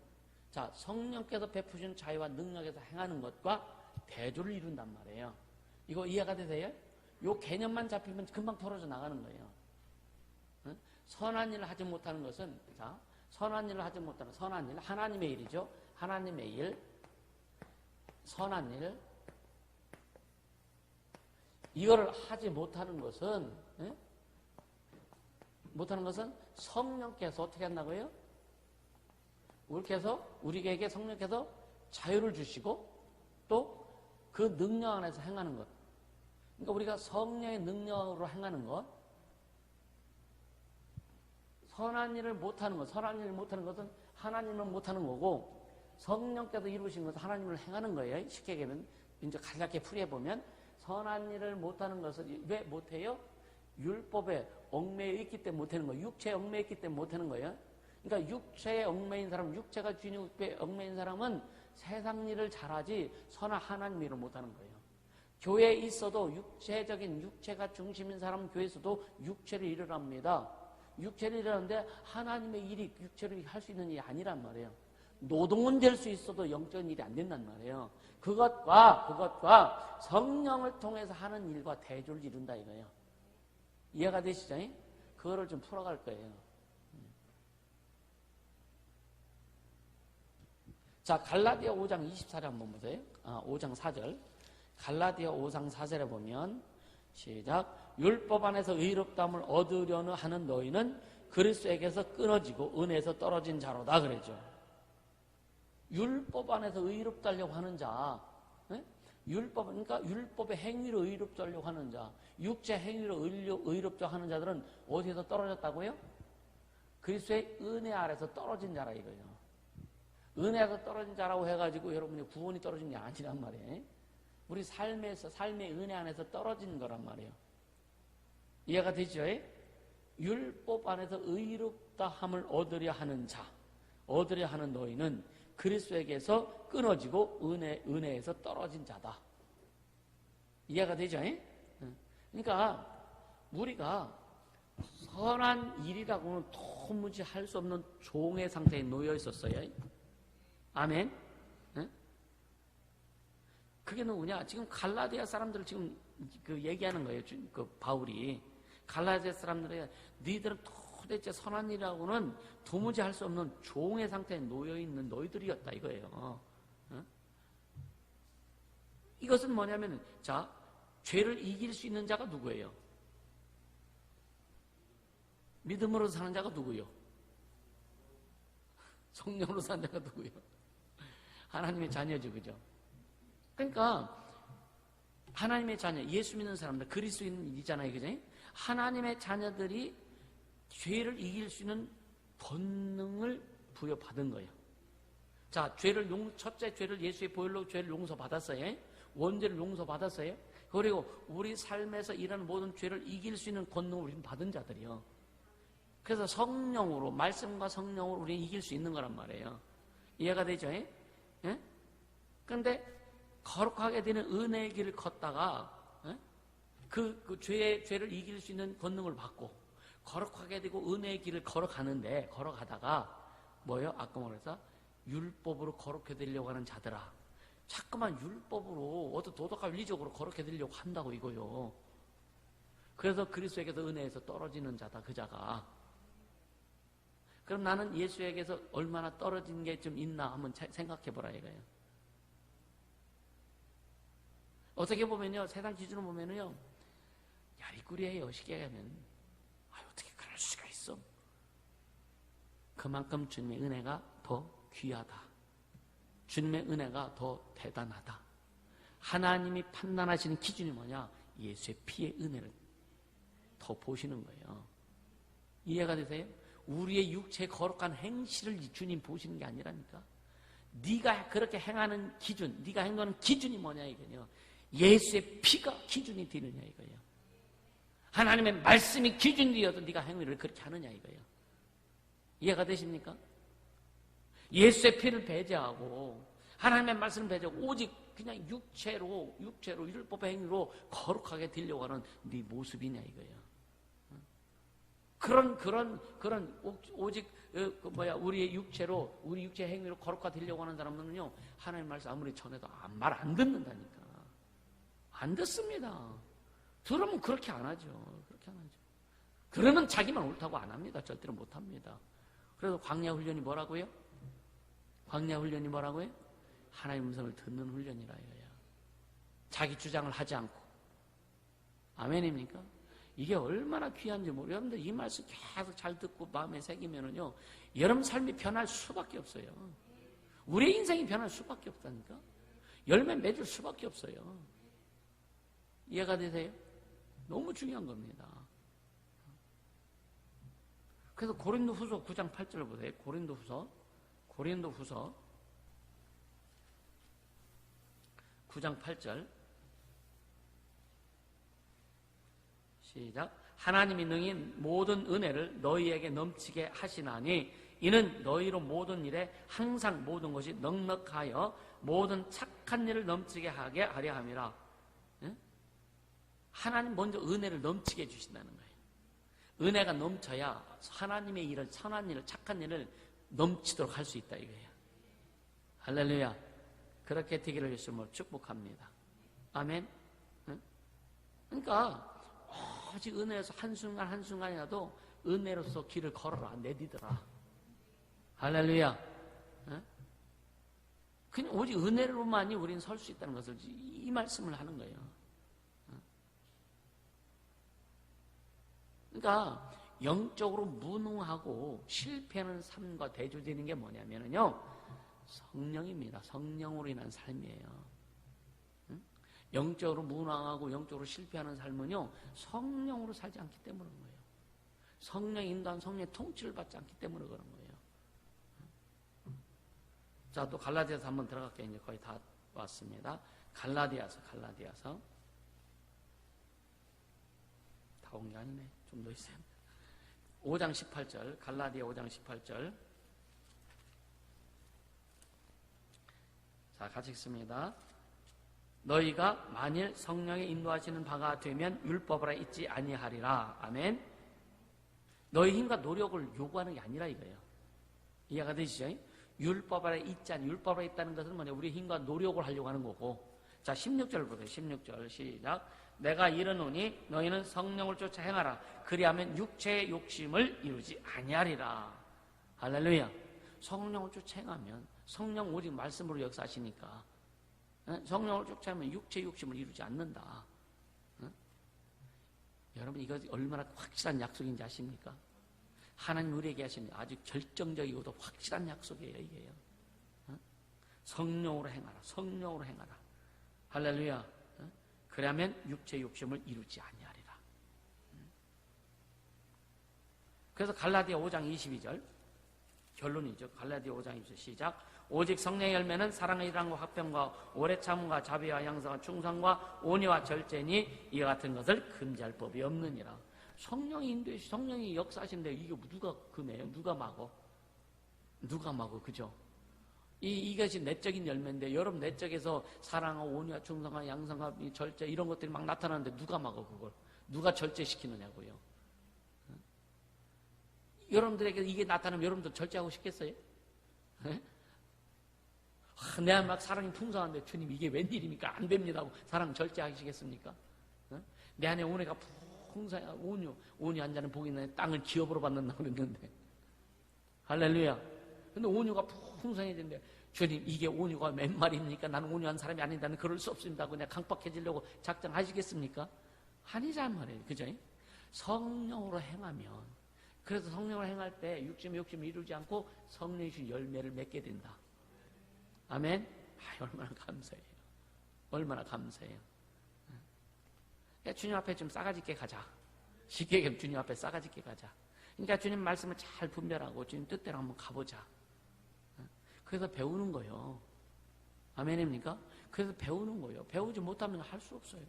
자, 성령께서 베푸시는 자유와 능력에서 행하는 것과 대조를 이룬단 말이에요. 이거 이해가 되세요? 요 개념만 잡히면 금방 털어져 나가는 거예요. 응? 선한 일을 하지 못하는 것은, 자, 선한 일을 하지 못하는, 선한 일, 하나님의 일이죠. 하나님의 일, 선한 일. 이거를 하지 못하는 것은, 예? 못하는 것은 성령께서 어떻게 한다고요? 우리에게 성령께서 자유를 주시고 또 그 능력 안에서 행하는 것. 그러니까 우리가 성령의 능력으로 행하는 것. 선한 일을 못하는 것. 선한 일을 못하는 것은 하나님은 못하는 거고, 성령께서 이루신 것은 하나님을 행하는 거예요. 쉽게 얘기하면, 이제 간략하게 풀이해보면, 선한 일을 못하는 것은 왜 못해요? 율법에 얽매여 있기 때문에 못하는 거예요. 육체에 얽매여 있기 때문에 못하는 거예요. 그러니까 육체에 얽매인 사람, 육체가 주인에 얽매인 사람은 세상 일을 잘하지 선한 하나님 일을 못하는 거예요. 교회에 있어도 육체가 중심인 사람은 교회에서도 육체를 일을 합니다. 육체를 일하는데 하나님의 일이 육체를 할 수 있는 일이 아니란 말이에요. 노동은 될 수 있어도 영적인 일이 안 된단 말이에요. 그것과 성령을 통해서 하는 일과 대조를 이룬다 이거예요. 이해가 되시죠? 그거를 좀 풀어갈 거예요. 자, 갈라디아 5장 24절 한번 보세요. 5장 4절. 갈라디아 5장 4절에 보면, 시작. 율법 안에서 의롭다함을 얻으려는 하는 너희는 그리스도에게서 끊어지고 은혜에서 떨어진 자로다 그랬죠. 율법 안에서 의롭다 하려고 하는 자, 네? 그러니까 율법의 행위로 의롭다 하려고 하는 자, 육체 행위로 의롭다 하는 자들은 어디에서 떨어졌다고요? 그리스도의 은혜 아래서 떨어진 자라 이거예요. 은혜에서 떨어진 자라고 해가지고 여러분이 구원이 떨어진 게 아니란 말이에요. 우리 삶의 은혜 안에서 떨어진 거란 말이에요. 이해가 되죠? 율법 안에서 의롭다함을 얻으려 하는 자, 얻으려 하는 너희는 그리스도에게서 끊어지고 은혜에서 떨어진 자다. 이해가 되죠? 그러니까 우리가 선한 일이라고는 도무지 할 수 없는 종의 상태에 놓여 있었어요. 아멘. 그게 누구냐? 지금 갈라디아 사람들을 지금 그 얘기하는 거예요. 그 바울이 갈라디아 사람들에게 너희들은 도대체 선한 일이라고는 도무지 할 수 없는 종의 상태에 놓여 있는 너희들이었다 이거예요. 이것은 뭐냐면, 자, 죄를 이길 수 있는 자가 누구예요? 믿음으로 사는 자가 누구예요? 성령으로 사는 자가 누구예요? 하나님의 자녀죠, 그죠? 그러니까 하나님의 자녀, 예수 믿는 사람들, 그리스도인이잖아요, 그죠? 하나님의 자녀들이 죄를 이길 수 있는 권능을 부여받은 거예요. 자, 첫째 죄를 예수의 보혈로 죄를 용서받았어요. 원죄를 용서받았어요. 그리고 우리 삶에서 일하는 모든 죄를 이길 수 있는 권능을 우리는 받은 자들이요. 그래서 성령으로, 말씀과 성령으로 우리는 이길 수 있는 거란 말이에요. 이해가 되죠? 예? 그런데 거룩하게 되는 은혜의 길을 걷다가 그 죄를 이길 수 있는 권능을 받고 거룩하게 되고 은혜의 길을 걸어가다가 뭐예요? 아까 말해서 율법으로 거룩해 되려고 하는 자들아, 자꾸만 율법으로 어떤 도덕과 윤리적으로 거룩해 되려고 한다고 이거요. 그래서 그리스도에게서 은혜에서 떨어지는 자다, 그 자가. 그럼 나는 예수에게서 얼마나 떨어진 게 좀 있나 한번 생각해 보라 이거예요. 어떻게 보면요, 세상 기준으로 보면요, 야리꾸리예요. 쉽게 얘기하면. 어떻게 그럴 수가 있어? 그만큼 주님의 은혜가 더 귀하다. 주님의 은혜가 더 대단하다. 하나님이 판단하시는 기준이 뭐냐? 예수의 피의 은혜를 더 보시는 거예요. 이해가 되세요? 우리의 육체의 거룩한 행실을 주님 보시는 게 아니라니까. 네가 그렇게 행하는 기준, 네가 행동하는 기준이 뭐냐 이거예요. 예수의 피가 기준이 되느냐 이거예요. 하나님의 말씀이 기준이 되어도 네가 행위를 그렇게 하느냐 이거예요. 이해가 되십니까? 예수의 피를 배제하고 하나님의 말씀을 배제하고 오직 그냥 육체로 율법의 행위로 거룩하게 되려고 하는 네 모습이냐 이거예요. 그런 오직 우리의 육체로 우리 육체의 행위로 거룩하게 되려고 하는 사람들은요, 하나님 말씀 아무리 전해도 말 안 듣는다니까. 안 듣습니다. 들으면 그렇게 안 하죠. 그렇게 안 하죠. 그러면 자기만 옳다고 안 합니다. 절대로 못 합니다. 그래서 광야 훈련이 뭐라고요? 광야 훈련이 뭐라고요? 하나님 음성을 듣는 훈련이라 이거야. 자기 주장을 하지 않고. 아멘입니까? 이게 얼마나 귀한지 모르겠어요. 여러분들 이 말씀 계속 잘 듣고 마음에 새기면은요, 여러분 삶이 변할 수밖에 없어요. 우리의 인생이 변할 수밖에 없다니까. 열매 맺을 수밖에 없어요. 이해가 되세요? 너무 중요한 겁니다. 그래서 고린도후서 9장 8절을 보세요. 고린도후서 9장 8절 시작. 하나님이 능히 모든 은혜를 너희에게 넘치게 하시나니 이는 너희로 모든 일에 항상 모든 것이 넉넉하여 모든 착한 일을 넘치게 하게 하려 함이라. 하나님 먼저 은혜를 넘치게 해주신다는 거예요. 은혜가 넘쳐야 하나님의 일을, 선한 일을, 착한 일을 넘치도록 할 수 있다 이거예요. 할렐루야. 그렇게 되기를 예수님으로 축복합니다. 아멘. 그러니까 오직 은혜에서 한순간 한순간이라도 은혜로서 길을 걸어라. 내디더라. 할렐루야. 그냥 오직 은혜로만이 우리는 설 수 있다는 것을 이 말씀을 하는 거예요. 그러니까 영적으로 무능하고 실패하는 삶과 대조되는 게 뭐냐면요, 성령입니다. 성령으로 인한 삶이에요. 영적으로 무능하고 영적으로 실패하는 삶은요, 성령으로 살지 않기 때문에 그런 거예요. 성령의 인도한 성령의 통치를 받지 않기 때문에 그런 거예요. 자, 또 갈라디아서 한번 들어갈게요. 이제 거의 다 왔습니다. 갈라디아서 다 온 게 아니네. 좀 더 있어요. 5장 18절, 갈라디아 5장 18절. 자, 같이 읽습니다. 너희가 만일 성령의 인도하시는 바가 되면 율법 아래 있지 아니하리라. 아멘. 너희 힘과 노력을 요구하는 게 아니라 이거예요. 이해가 되시죠? 율법 아래 있지 않니. 율법 아래 있다는 것은 뭐냐? 우리 힘과 노력을 하려고 하는 거고. 자, 16절 보세요. 16절 시작. 내가 이르노니 너희는 성령을 쫓아 행하라. 그리하면 육체의 욕심을 이루지 아니하리라. 할렐루야. 성령을 쫓아 행하면 성령 오직 말씀으로 역사하시니까 성령을 쫓아하면 육체의 욕심을 이루지 않는다. 여러분 이거 얼마나 확실한 약속인지 아십니까? 하나님 우리에게 하시는 아주 결정적이고도 확실한 약속이에요. 이게요. 성령으로 행하라. 성령으로 행하라. 할렐루야. 그러면 육체의 욕심을 이루지 아니하리라. 그래서 갈라디아 5장 22절 결론이죠. 갈라디아 5장 22절 시작. 오직 성령의 열매는 사랑의 일함과 화평과 오래 참음과 자비와 양성과 충성과 온유와 절제니 이와 같은 것을 금지할 법이 없느니라. 성령이 인도해, 성령이 역사하신데 이게 누가 금해요? 누가 막어? 누가 막어? 그죠? 이것이 내적인 열매인데 여러분 내적에서 사랑과 온유와 충성과 양성과 절제 이런 것들이 막 나타나는데 누가 막어 그걸? 누가 절제시키느냐고요? 여러분들에게 이게 나타나면 여러분들 절제하고 싶겠어요? 내가 막 사랑이 풍성한데 주님 이게 웬일입니까? 안 됩니다 하고 사랑 절제하시겠습니까? 내 안에 온유가 풍성해. 온유 한 자는 복이 있는 땅을 기업으로 받는다고 그랬는데 할렐루야. 근데 온유가 풍성해지는데 주님, 이게 온유가 맨 말입니까? 나는 온유한 사람이 아닌데 나는 그럴 수 없습니다. 그냥 강박해지려고 작정하시겠습니까? 아니란 말이에요. 그죠? 성령으로 행하면, 그래서 성령으로 행할 때 욕심을 이루지 않고 성령이 주신 열매를 맺게 된다. 아멘? 얼마나 감사해요. 얼마나 감사해요. 그러니까 주님 앞에 좀 싸가지 있게 가자. 쉽게 얘기하면 주님 앞에 싸가지 있게 가자. 그러니까 주님 말씀을 잘 분별하고 주님 뜻대로 한번 가보자. 그래서 배우는 거예요. 아멘입니까? 그래서 배우는 거예요. 배우지 못하면 할 수 없어요.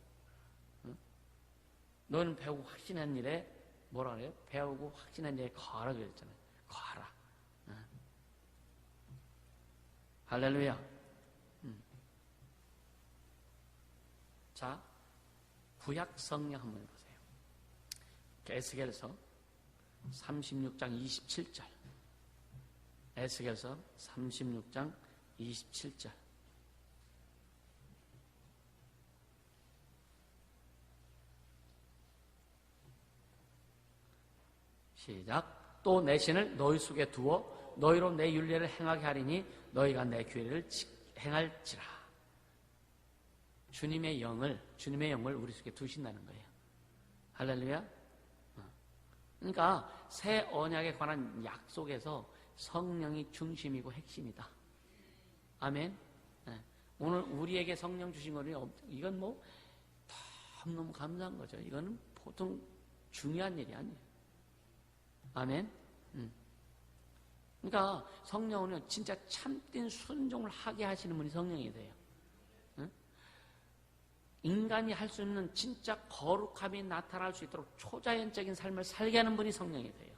너는 배우고 확신한 일에 뭐라 그래요? 배우고 확신한 일에 거하라 그랬잖아요. 거하라. 할렐루야. 자, 구약 성령 한번 보세요. 에스겔서 36장 27절. 에스겔서 36장 27절. 시작. 또 내 신을 너희 속에 두어 너희로 내 율례를 행하게 하리니 너희가 내 규례를 행할지라. 주님의 영을 우리 속에 두신다는 거예요. 할렐루야. 그러니까 새 언약에 관한 약속에서 성령이 중심이고 핵심이다. 아멘. 오늘 우리에게 성령 주신 거는 이건 뭐 너무 감사한 거죠. 이거는 보통 중요한 일이 아니에요. 아멘. 그러니까 성령은 진짜 참된 순종을 하게 하시는 분이 성령이 돼요. 인간이 할 수 있는 진짜 거룩함이 나타날 수 있도록 초자연적인 삶을 살게 하는 분이 성령이 돼요.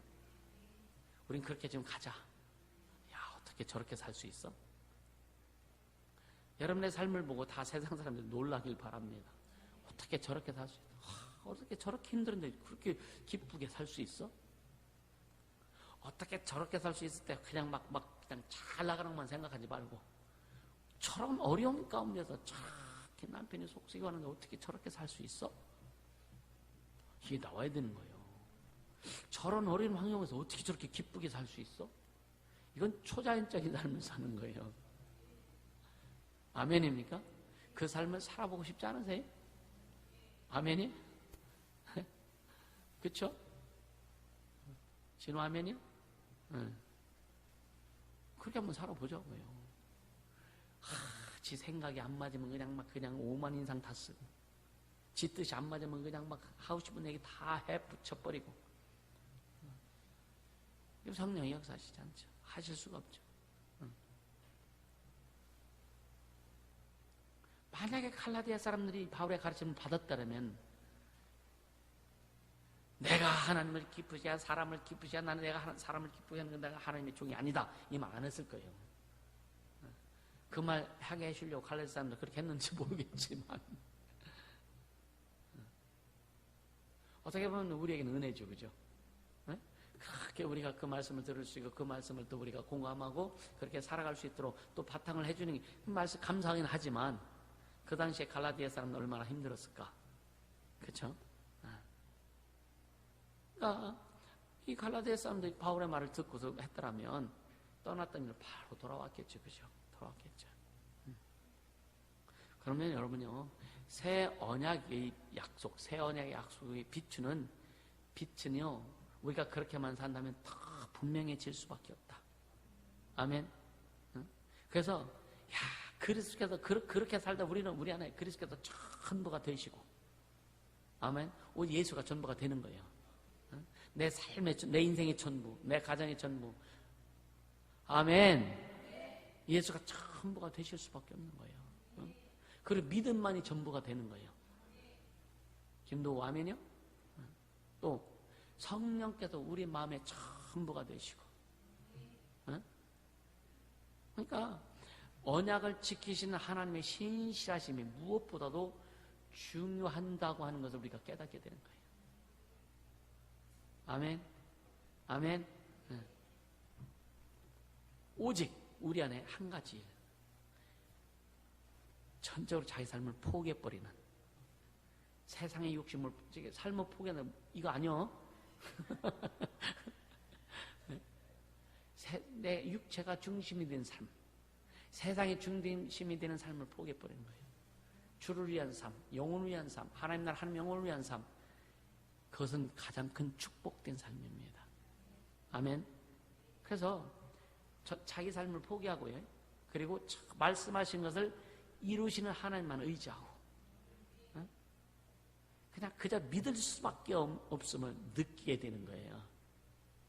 우린 그렇게 지금 가자. 야, 어떻게 저렇게 살 수 있어? 여러분의 삶을 보고 다 세상 사람들이 놀라길 바랍니다. 어떻게 저렇게 살 수 있어? 어떻게 저렇게 힘든데 그렇게 기쁘게 살 수 있어? 어떻게 저렇게 살 수 있을 때 그냥 그냥 잘 나가는 것만 생각하지 말고 저런 어려운 가운데서 저렇게 남편이 속쓰고 하는데 어떻게 저렇게 살 수 있어? 이게 나와야 되는 거예요. 저런 어려운 환경에서 어떻게 저렇게 기쁘게 살 수 있어? 이건 초자연적인 삶을 사는 거예요. 아멘입니까? 그 삶을 살아보고 싶지 않으세요? 아멘이? 그쵸? 진호 아멘이요? 그렇게 한번 살아보자고요. 지 생각이 안 맞으면 그냥 오만 인상 다 쓰고, 지 뜻이 안 맞으면 그냥 하고 싶은 얘기 다 해 붙여버리고. 성령이 역사하시지 않죠. 하실 수가 없죠. 만약에 갈라디아 사람들이 바울의 가르침을 받았다면 내가 하나님을 기쁘시야 사람을 기쁘시야 나는 내가 사람을 기쁘게 하는 건 내가 하나님의 종이 아니다 이 말 안 했을 거예요. 그 말 하게 해주려고 갈라디아 사람들 그렇게 했는지 모르겠지만 어떻게 보면 우리에게는 은혜죠. 그죠? 그렇게 우리가 그 말씀을 들을 수 있고 그 말씀을 또 우리가 공감하고 그렇게 살아갈 수 있도록 또 바탕을 해주는 게 그 말씀 감사하긴 하지만 그 당시에 갈라디아 사람은 얼마나 힘들었을까. 그렇죠? 그러니까 이 갈라디아 사람들이 바울의 말을 듣고서 했더라면 떠났던 일로 바로 돌아왔겠죠. 그죠? 돌아왔겠죠. 그러면 여러분요, 새 언약의 약속, 새 언약의 약속이 비추는 빛은요, 우리가 그렇게만 산다면 더 분명해질 수밖에 없다. 아멘. 그래서 야, 그리스도께서 그렇게 살다 우리 안에 그리스도께서 전부가 되시고, 아멘. 오직 예수가 전부가 되는 거예요. 내 삶의, 내 인생의 전부, 내 가정의 전부. 아멘. 예수가 전부가 되실 수밖에 없는 거예요. 그리고 믿음만이 전부가 되는 거예요. 김도우 아멘이요? 또 성령께서 우리 마음의 전부가 되시고. 그러니까 언약을 지키시는 하나님의 신실하심이 무엇보다도 중요한다고 하는 것을 우리가 깨닫게 되는 거예요. 아멘. 아멘. 오직 우리 안에 한 가지 일. 전적으로 자기 삶을 포기해버리는 세상의 욕심을 삶을 포기하는 이거 아니요. 내 육체가 중심이 된 삶, 세상의 중심이 되는 삶을 포기해버리는 거예요. 주를 위한 삶, 영혼을 위한 삶, 하나님 나라 하나님 영혼을 위한 삶, 그것은 가장 큰 축복된 삶입니다. 아멘. 그래서 자기 삶을 포기하고요, 그리고 말씀하신 것을 이루시는 하나님만 의지하고, 그냥 그저 믿을 수밖에 없음을 느끼게 되는 거예요.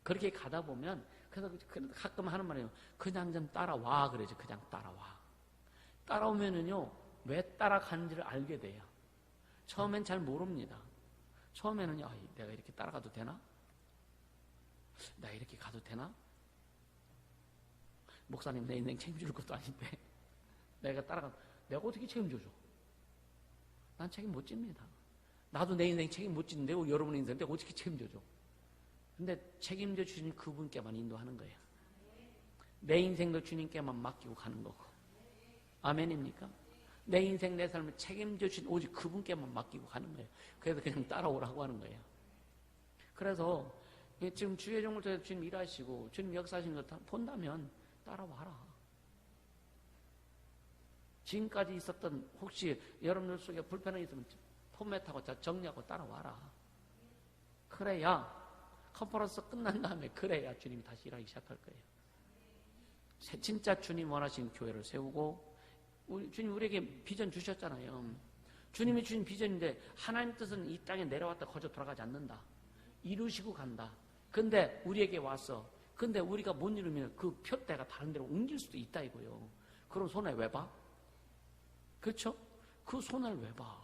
그렇게 가다 보면, 그래서 가끔 하는 말이에요. 그냥 좀 따라와 그러죠. 그냥 따라와. 따라오면은요, 왜 따라가는지를 알게 돼요. 처음엔 잘 모릅니다. 처음에는요, 내가 이렇게 따라가도 되나? 내가 이렇게 가도 되나? 목사님 내 인생 책임질 것도 아닌데 내가 내가 어떻게 책임져줘? 난 책임 못 집니다. 나도 내 인생 책임 못 지는데 여러분 인생 내가 어떻게 책임져줘? 근데 책임져 주신 그분께만 인도하는 거예요. 내 인생도 주님께만 맡기고 가는 거고. 아멘입니까? 내 인생 내 삶을 책임져 주신 오직 그분께만 맡기고 가는 거예요. 그래서 그냥 따라오라고 하는 거예요. 그래서 지금 주의 종을 통해서 주님 일하시고 주님 역사하신 것 본다면 따라와라. 지금까지 있었던 혹시 여러분들 속에 불편함이 있으면 포맷하고 정리하고 따라와라. 그래야 컨퍼런스 끝난 다음에 그래야 주님이 다시 일하기 시작할 거예요. 진짜 주님 원하시는 교회를 세우고, 주님 우리에게 비전 주셨잖아요. 주님이 주신 비전인데 하나님 뜻은 이 땅에 내려왔다 거저 돌아가지 않는다. 이루시고 간다. 근데 우리에게 와서, 근데 우리가 못 이루면 그 표대가 다른 데로 옮길 수도 있다 이거요. 그럼 손해 왜 봐? 그렇죠? 그 손해를 왜 봐?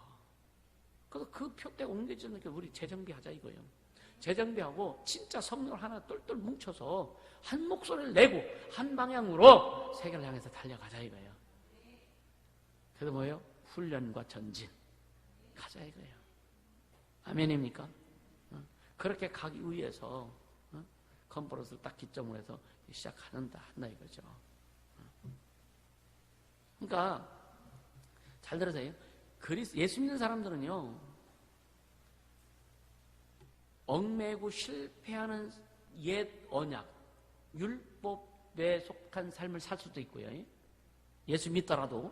그래서 그 표대가 옮겨지는 게 우리 재정비하자 이거예요. 재정비하고 진짜 성령을 하나 똘똘 뭉쳐서 한 목소리를 내고 한 방향으로 세계를 향해서 달려가자 이거예요. 그래서 뭐예요? 훈련과 전진 가자 이거예요. 아멘입니까? 그렇게 가기 위해서 컨퍼런스를 딱 기점으로 해서 시작한다 이거죠. 그러니까 잘 들으세요. 예수 믿는 사람들은요, 얽매고 실패하는 옛 언약, 율법에 속한 삶을 살 수도 있고요. 예수 믿더라도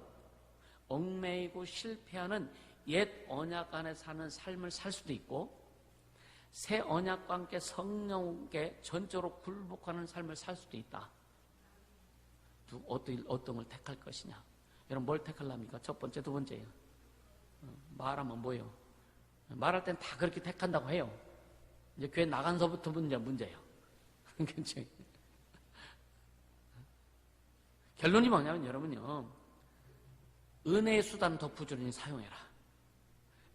얽매이고 실패하는 옛 언약 안에 사는 삶을 살 수도 있고, 새 언약과 함께 성령께 전적으로 굴복하는 삶을 살 수도 있다. 어떤 걸 택할 것이냐? 여러분 뭘 택하려합니까? 첫 번째, 두 번째요. 말하면 뭐예요? 말할 땐 다 그렇게 택한다고 해요. 이제 교회 나간서부터 문제예요. 그렇죠? 결론이 뭐냐면 여러분요, 은혜의 수단 더 부지런히 사용해라.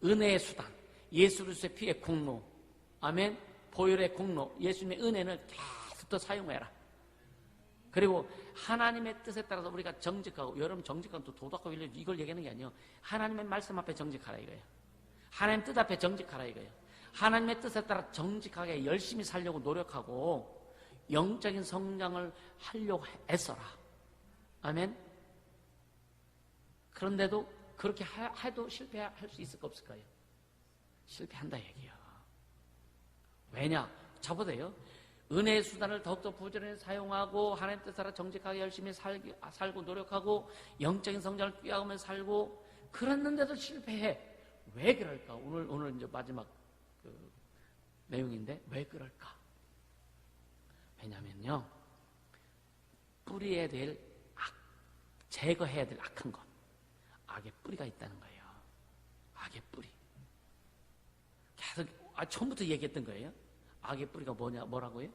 은혜의 수단, 예수 그리스도의 피의 공로, 아멘, 보혈의 공로, 예수님의 은혜를 계속 더 사용해라. 그리고 하나님의 뜻에 따라서 우리가 정직하고, 여러분 정직한 또 도덕하고 이걸 얘기하는 게 아니에요. 하나님의 말씀 앞에 정직하라 이거예요. 하나님 뜻 앞에 정직하라 이거예요. 하나님의 뜻에 따라 정직하게 열심히 살려고 노력하고 영적인 성장을 하려고 애써라. 아멘. 그런데도 그렇게 해도 실패할 수 있을까 없을까요? 실패한다 얘기야. 왜냐? 자보세요. 은혜의 수단을 더욱더 부지런히 사용하고 하나님 뜻 따라 정직하게 열심히 살고 노력하고 영적인 성장을 꾀하며 살고, 그랬는데도 실패해. 왜 그럴까? 오늘 이제 마지막 내용인데 왜 그럴까? 왜냐면요, 뿌리에 대해 제거해야 될 악한 것, 악의 뿌리가 있다는 거예요. 악의 뿌리. 계속 처음부터 얘기했던 거예요. 악의 뿌리가 뭐라고요?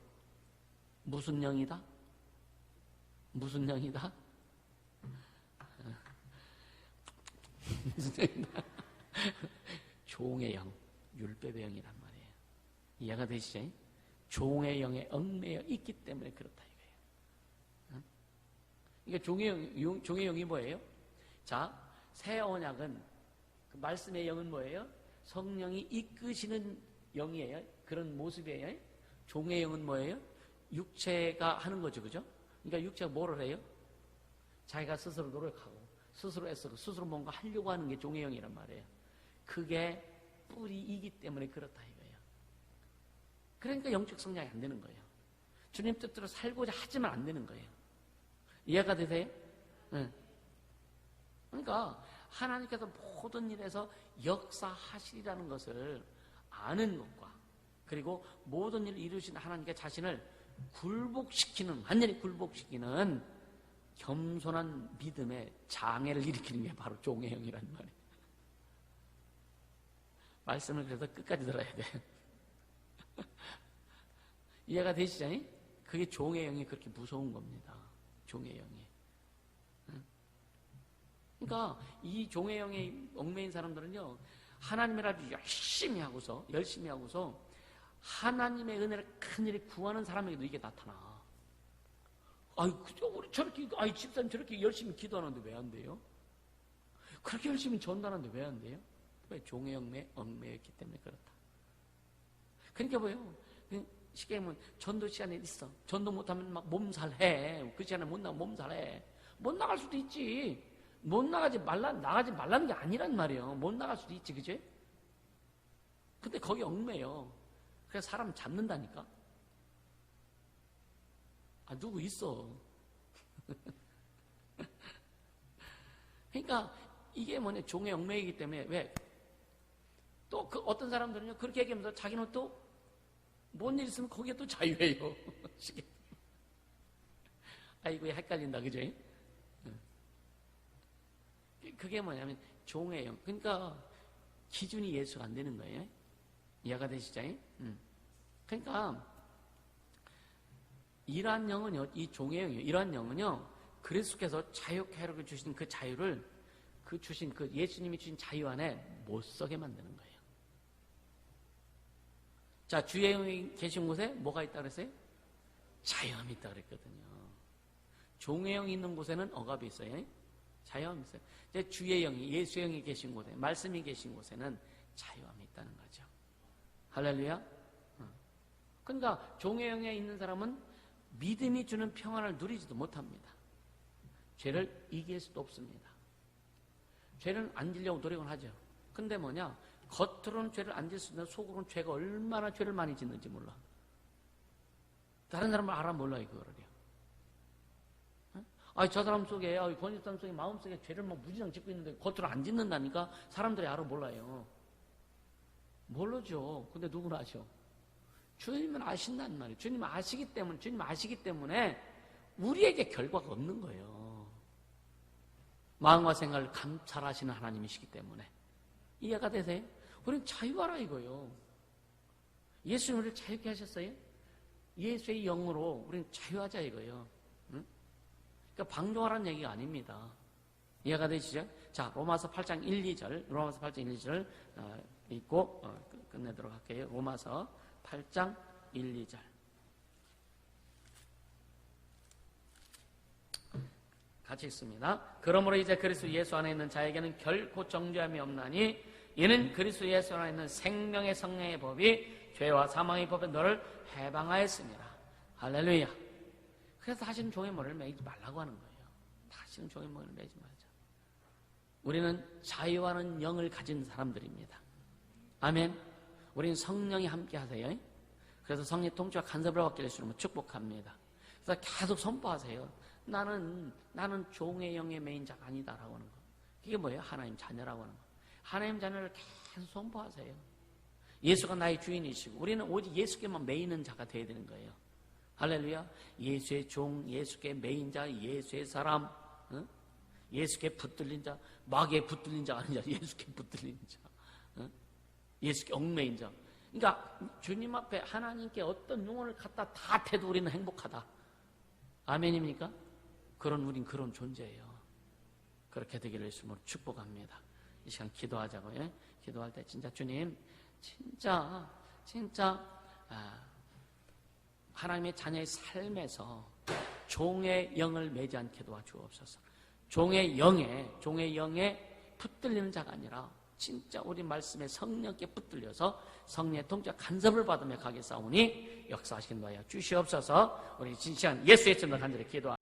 무슨 영이다? 무슨 영이다? 무슨 영이다? 종의 영, 율법의 영이란 말이에요. 이해가 되시죠? 종의 영에 얽매여 있기 때문에 그렇다 이거예요. 그러니까 종의 영이 뭐예요? 자, 새 언약은 그 말씀의 영은 뭐예요? 성령이 이끄시는 영이에요. 그런 모습이에요. 종의 영은 뭐예요? 육체가 하는 거죠, 그죠? 그러니까 육체가 뭐를 해요? 자기가 스스로 노력하고 스스로 애쓰고 스스로 뭔가 하려고 하는 게 종의 영이란 말이에요. 그게 뿌리이기 때문에 그렇다 이거예요. 그러니까 영적 성장이 안 되는 거예요. 주님 뜻대로 살고자 하지만 안 되는 거예요. 이해가 되세요? 네. 그러니까 하나님께서 모든 일에서 역사하시리라는 것을 아는 것과 그리고 모든 일을 이루신 하나님께 자신을 굴복시키는, 완전히 굴복시키는 겸손한 믿음의 장애를 일으키는 게 바로 종의 영이란 말이에요. 말씀을 그래서 끝까지 들어야 돼. 이해가 되시죠? 그게 종의 영이 그렇게 무서운 겁니다. 종의 영이. 그러니까 이 종의 영에 얽매인 사람들은요, 하나님을 아주 열심히 하고서 하나님의 은혜를 큰일에 구하는 사람에게도 이게 나타나. 우리 저렇게, 집사님 저렇게 열심히 기도하는데 왜 안 돼요? 그렇게 열심히 전도하는데 왜 안 돼요? 왜? 종의 영에 얽매였기 때문에 그렇다. 그러니까 뭐예요? 쉽게 얘기하면 전도 시간에 있어. 전도 못하면 막 몸살해. 그 시간에 못 나가면 몸살해. 못 나갈 수도 있지. 나가지 말라는 게 아니란 말이에요. 못 나갈 수도 있지, 그지? 근데 거기 얽매요. 그래서 사람 잡는다니까? 누구 있어. 그러니까 이게 뭐냐, 종의 얽매이기 때문에 왜? 또 그 어떤 사람들은요, 그렇게 얘기하면서 자기는 또 뭔 일 있으면 거기에 또 자유해요. 아이고, 헷갈린다, 그죠? 그게 뭐냐면 종의 영. 그러니까 기준이 예수가 안 되는 거예요. 이해가 되시죠? 그러니까 이러한 영은요, 이 종의 영이요, 이러한 영은요, 그리스도께서 자유케 하라고 주신 그 자유를 주신 예수님이 주신 자유 안에 못 서게 만드는 거예요. 자, 주의 영이 계신 곳에 뭐가 있다 그랬어요? 자유함이 있다 그랬거든요. 종의 영이 있는 곳에는 억압이 있어요. 자유함이 있어요. 이제 주의 영이, 예수의 영이 계신 곳에, 말씀이 계신 곳에는 자유함이 있다는 거죠. 할렐루야. 그러니까 종의 영에 있는 사람은 믿음이 주는 평안을 누리지도 못합니다. 죄를 이길 수도 없습니다. 죄를 안 지려고 노력을 하죠. 근데 뭐냐, 겉으로는 죄를 안 질 수 있는데 속으로는 죄가 얼마나 죄를 많이 짓는지 몰라. 다른 사람을 알아 몰라요, 그거를요. 저 사람 속에, 권위 사람 속에, 마음 속에 죄를 막 무지장 짓고 있는데 겉으로 안 짓는다니까 사람들이 알아 몰라요. 모르죠. 근데 누구는 아셔? 주님은 아신단 말이에요. 주님 아시기 때문에 우리에게 결과가 없는 거예요. 마음과 생각을 감찰하시는 하나님이시기 때문에. 이해가 되세요? 우리는 자유하라 이거예요. 예수님 우리를 자유케 하셨어요? 예수의 영으로 우리는 자유하자 이거예요. 그러니까 방종하라는 얘기가 아닙니다. 이해가 되시죠? 자, 로마서 8장 1, 2절 읽고 끝내도록 할게요. 로마서 8장 1, 2절 같이 읽습니다. 그러므로 이제 그리스도 예수 안에 있는 자에게는 결코 정죄함이 없나니 이는 그리스도 예수 안에 있는 생명의 성령의 법이 죄와 사망의 법에 너를 해방하였습니다. 할렐루야. 그래서 다시는 종의 머리를 매지 말라고 하는 거예요. 다시는 종의 머리를 매지 말자. 우리는 자유하는 영을 가진 사람들입니다. 아멘. 우리는 성령이 함께 하세요. 그래서 성령 통치와 간섭을 받게 되시면 축복합니다. 그래서 계속 선포하세요. 나는 종의 영의 매인 자가 아니다라고 하는 거. 이게 뭐예요? 하나님 자녀라고 하는 거. 하나님 자녀를 계속 선포하세요. 예수가 나의 주인이시고 우리는 오직 예수께만 매이는 자가 되어야 되는 거예요. 할렐루야. 예수의 종, 예수께 매인 자, 예수의 사람, 예수께 붙들린 자, 마귀에 붙들린 자가 아니라 예수께 붙들린 자, 예수께 얽매인 자. 그러니까 주님 앞에 하나님께 어떤 영혼을 갖다 다 태도 우리는 행복하다. 아멘입니까? 우린 그런 존재예요. 그렇게 되기를 예수님으로 축복합니다. 이 시간 기도하자고요. 기도할 때 진짜 주님, 진짜 하나님의 자녀의 삶에서 종의 영을 매지 않게 도와주옵소서. 종의 영에 붙들리는 자가 아니라 진짜 우리 말씀에 성령께 붙들려서 성령의 통치와 간섭을 받으며 가게 싸우니 역사하시긴 하여 주시옵소서. 우리 진시한 예수의 이름으로 간절히 기도합니다.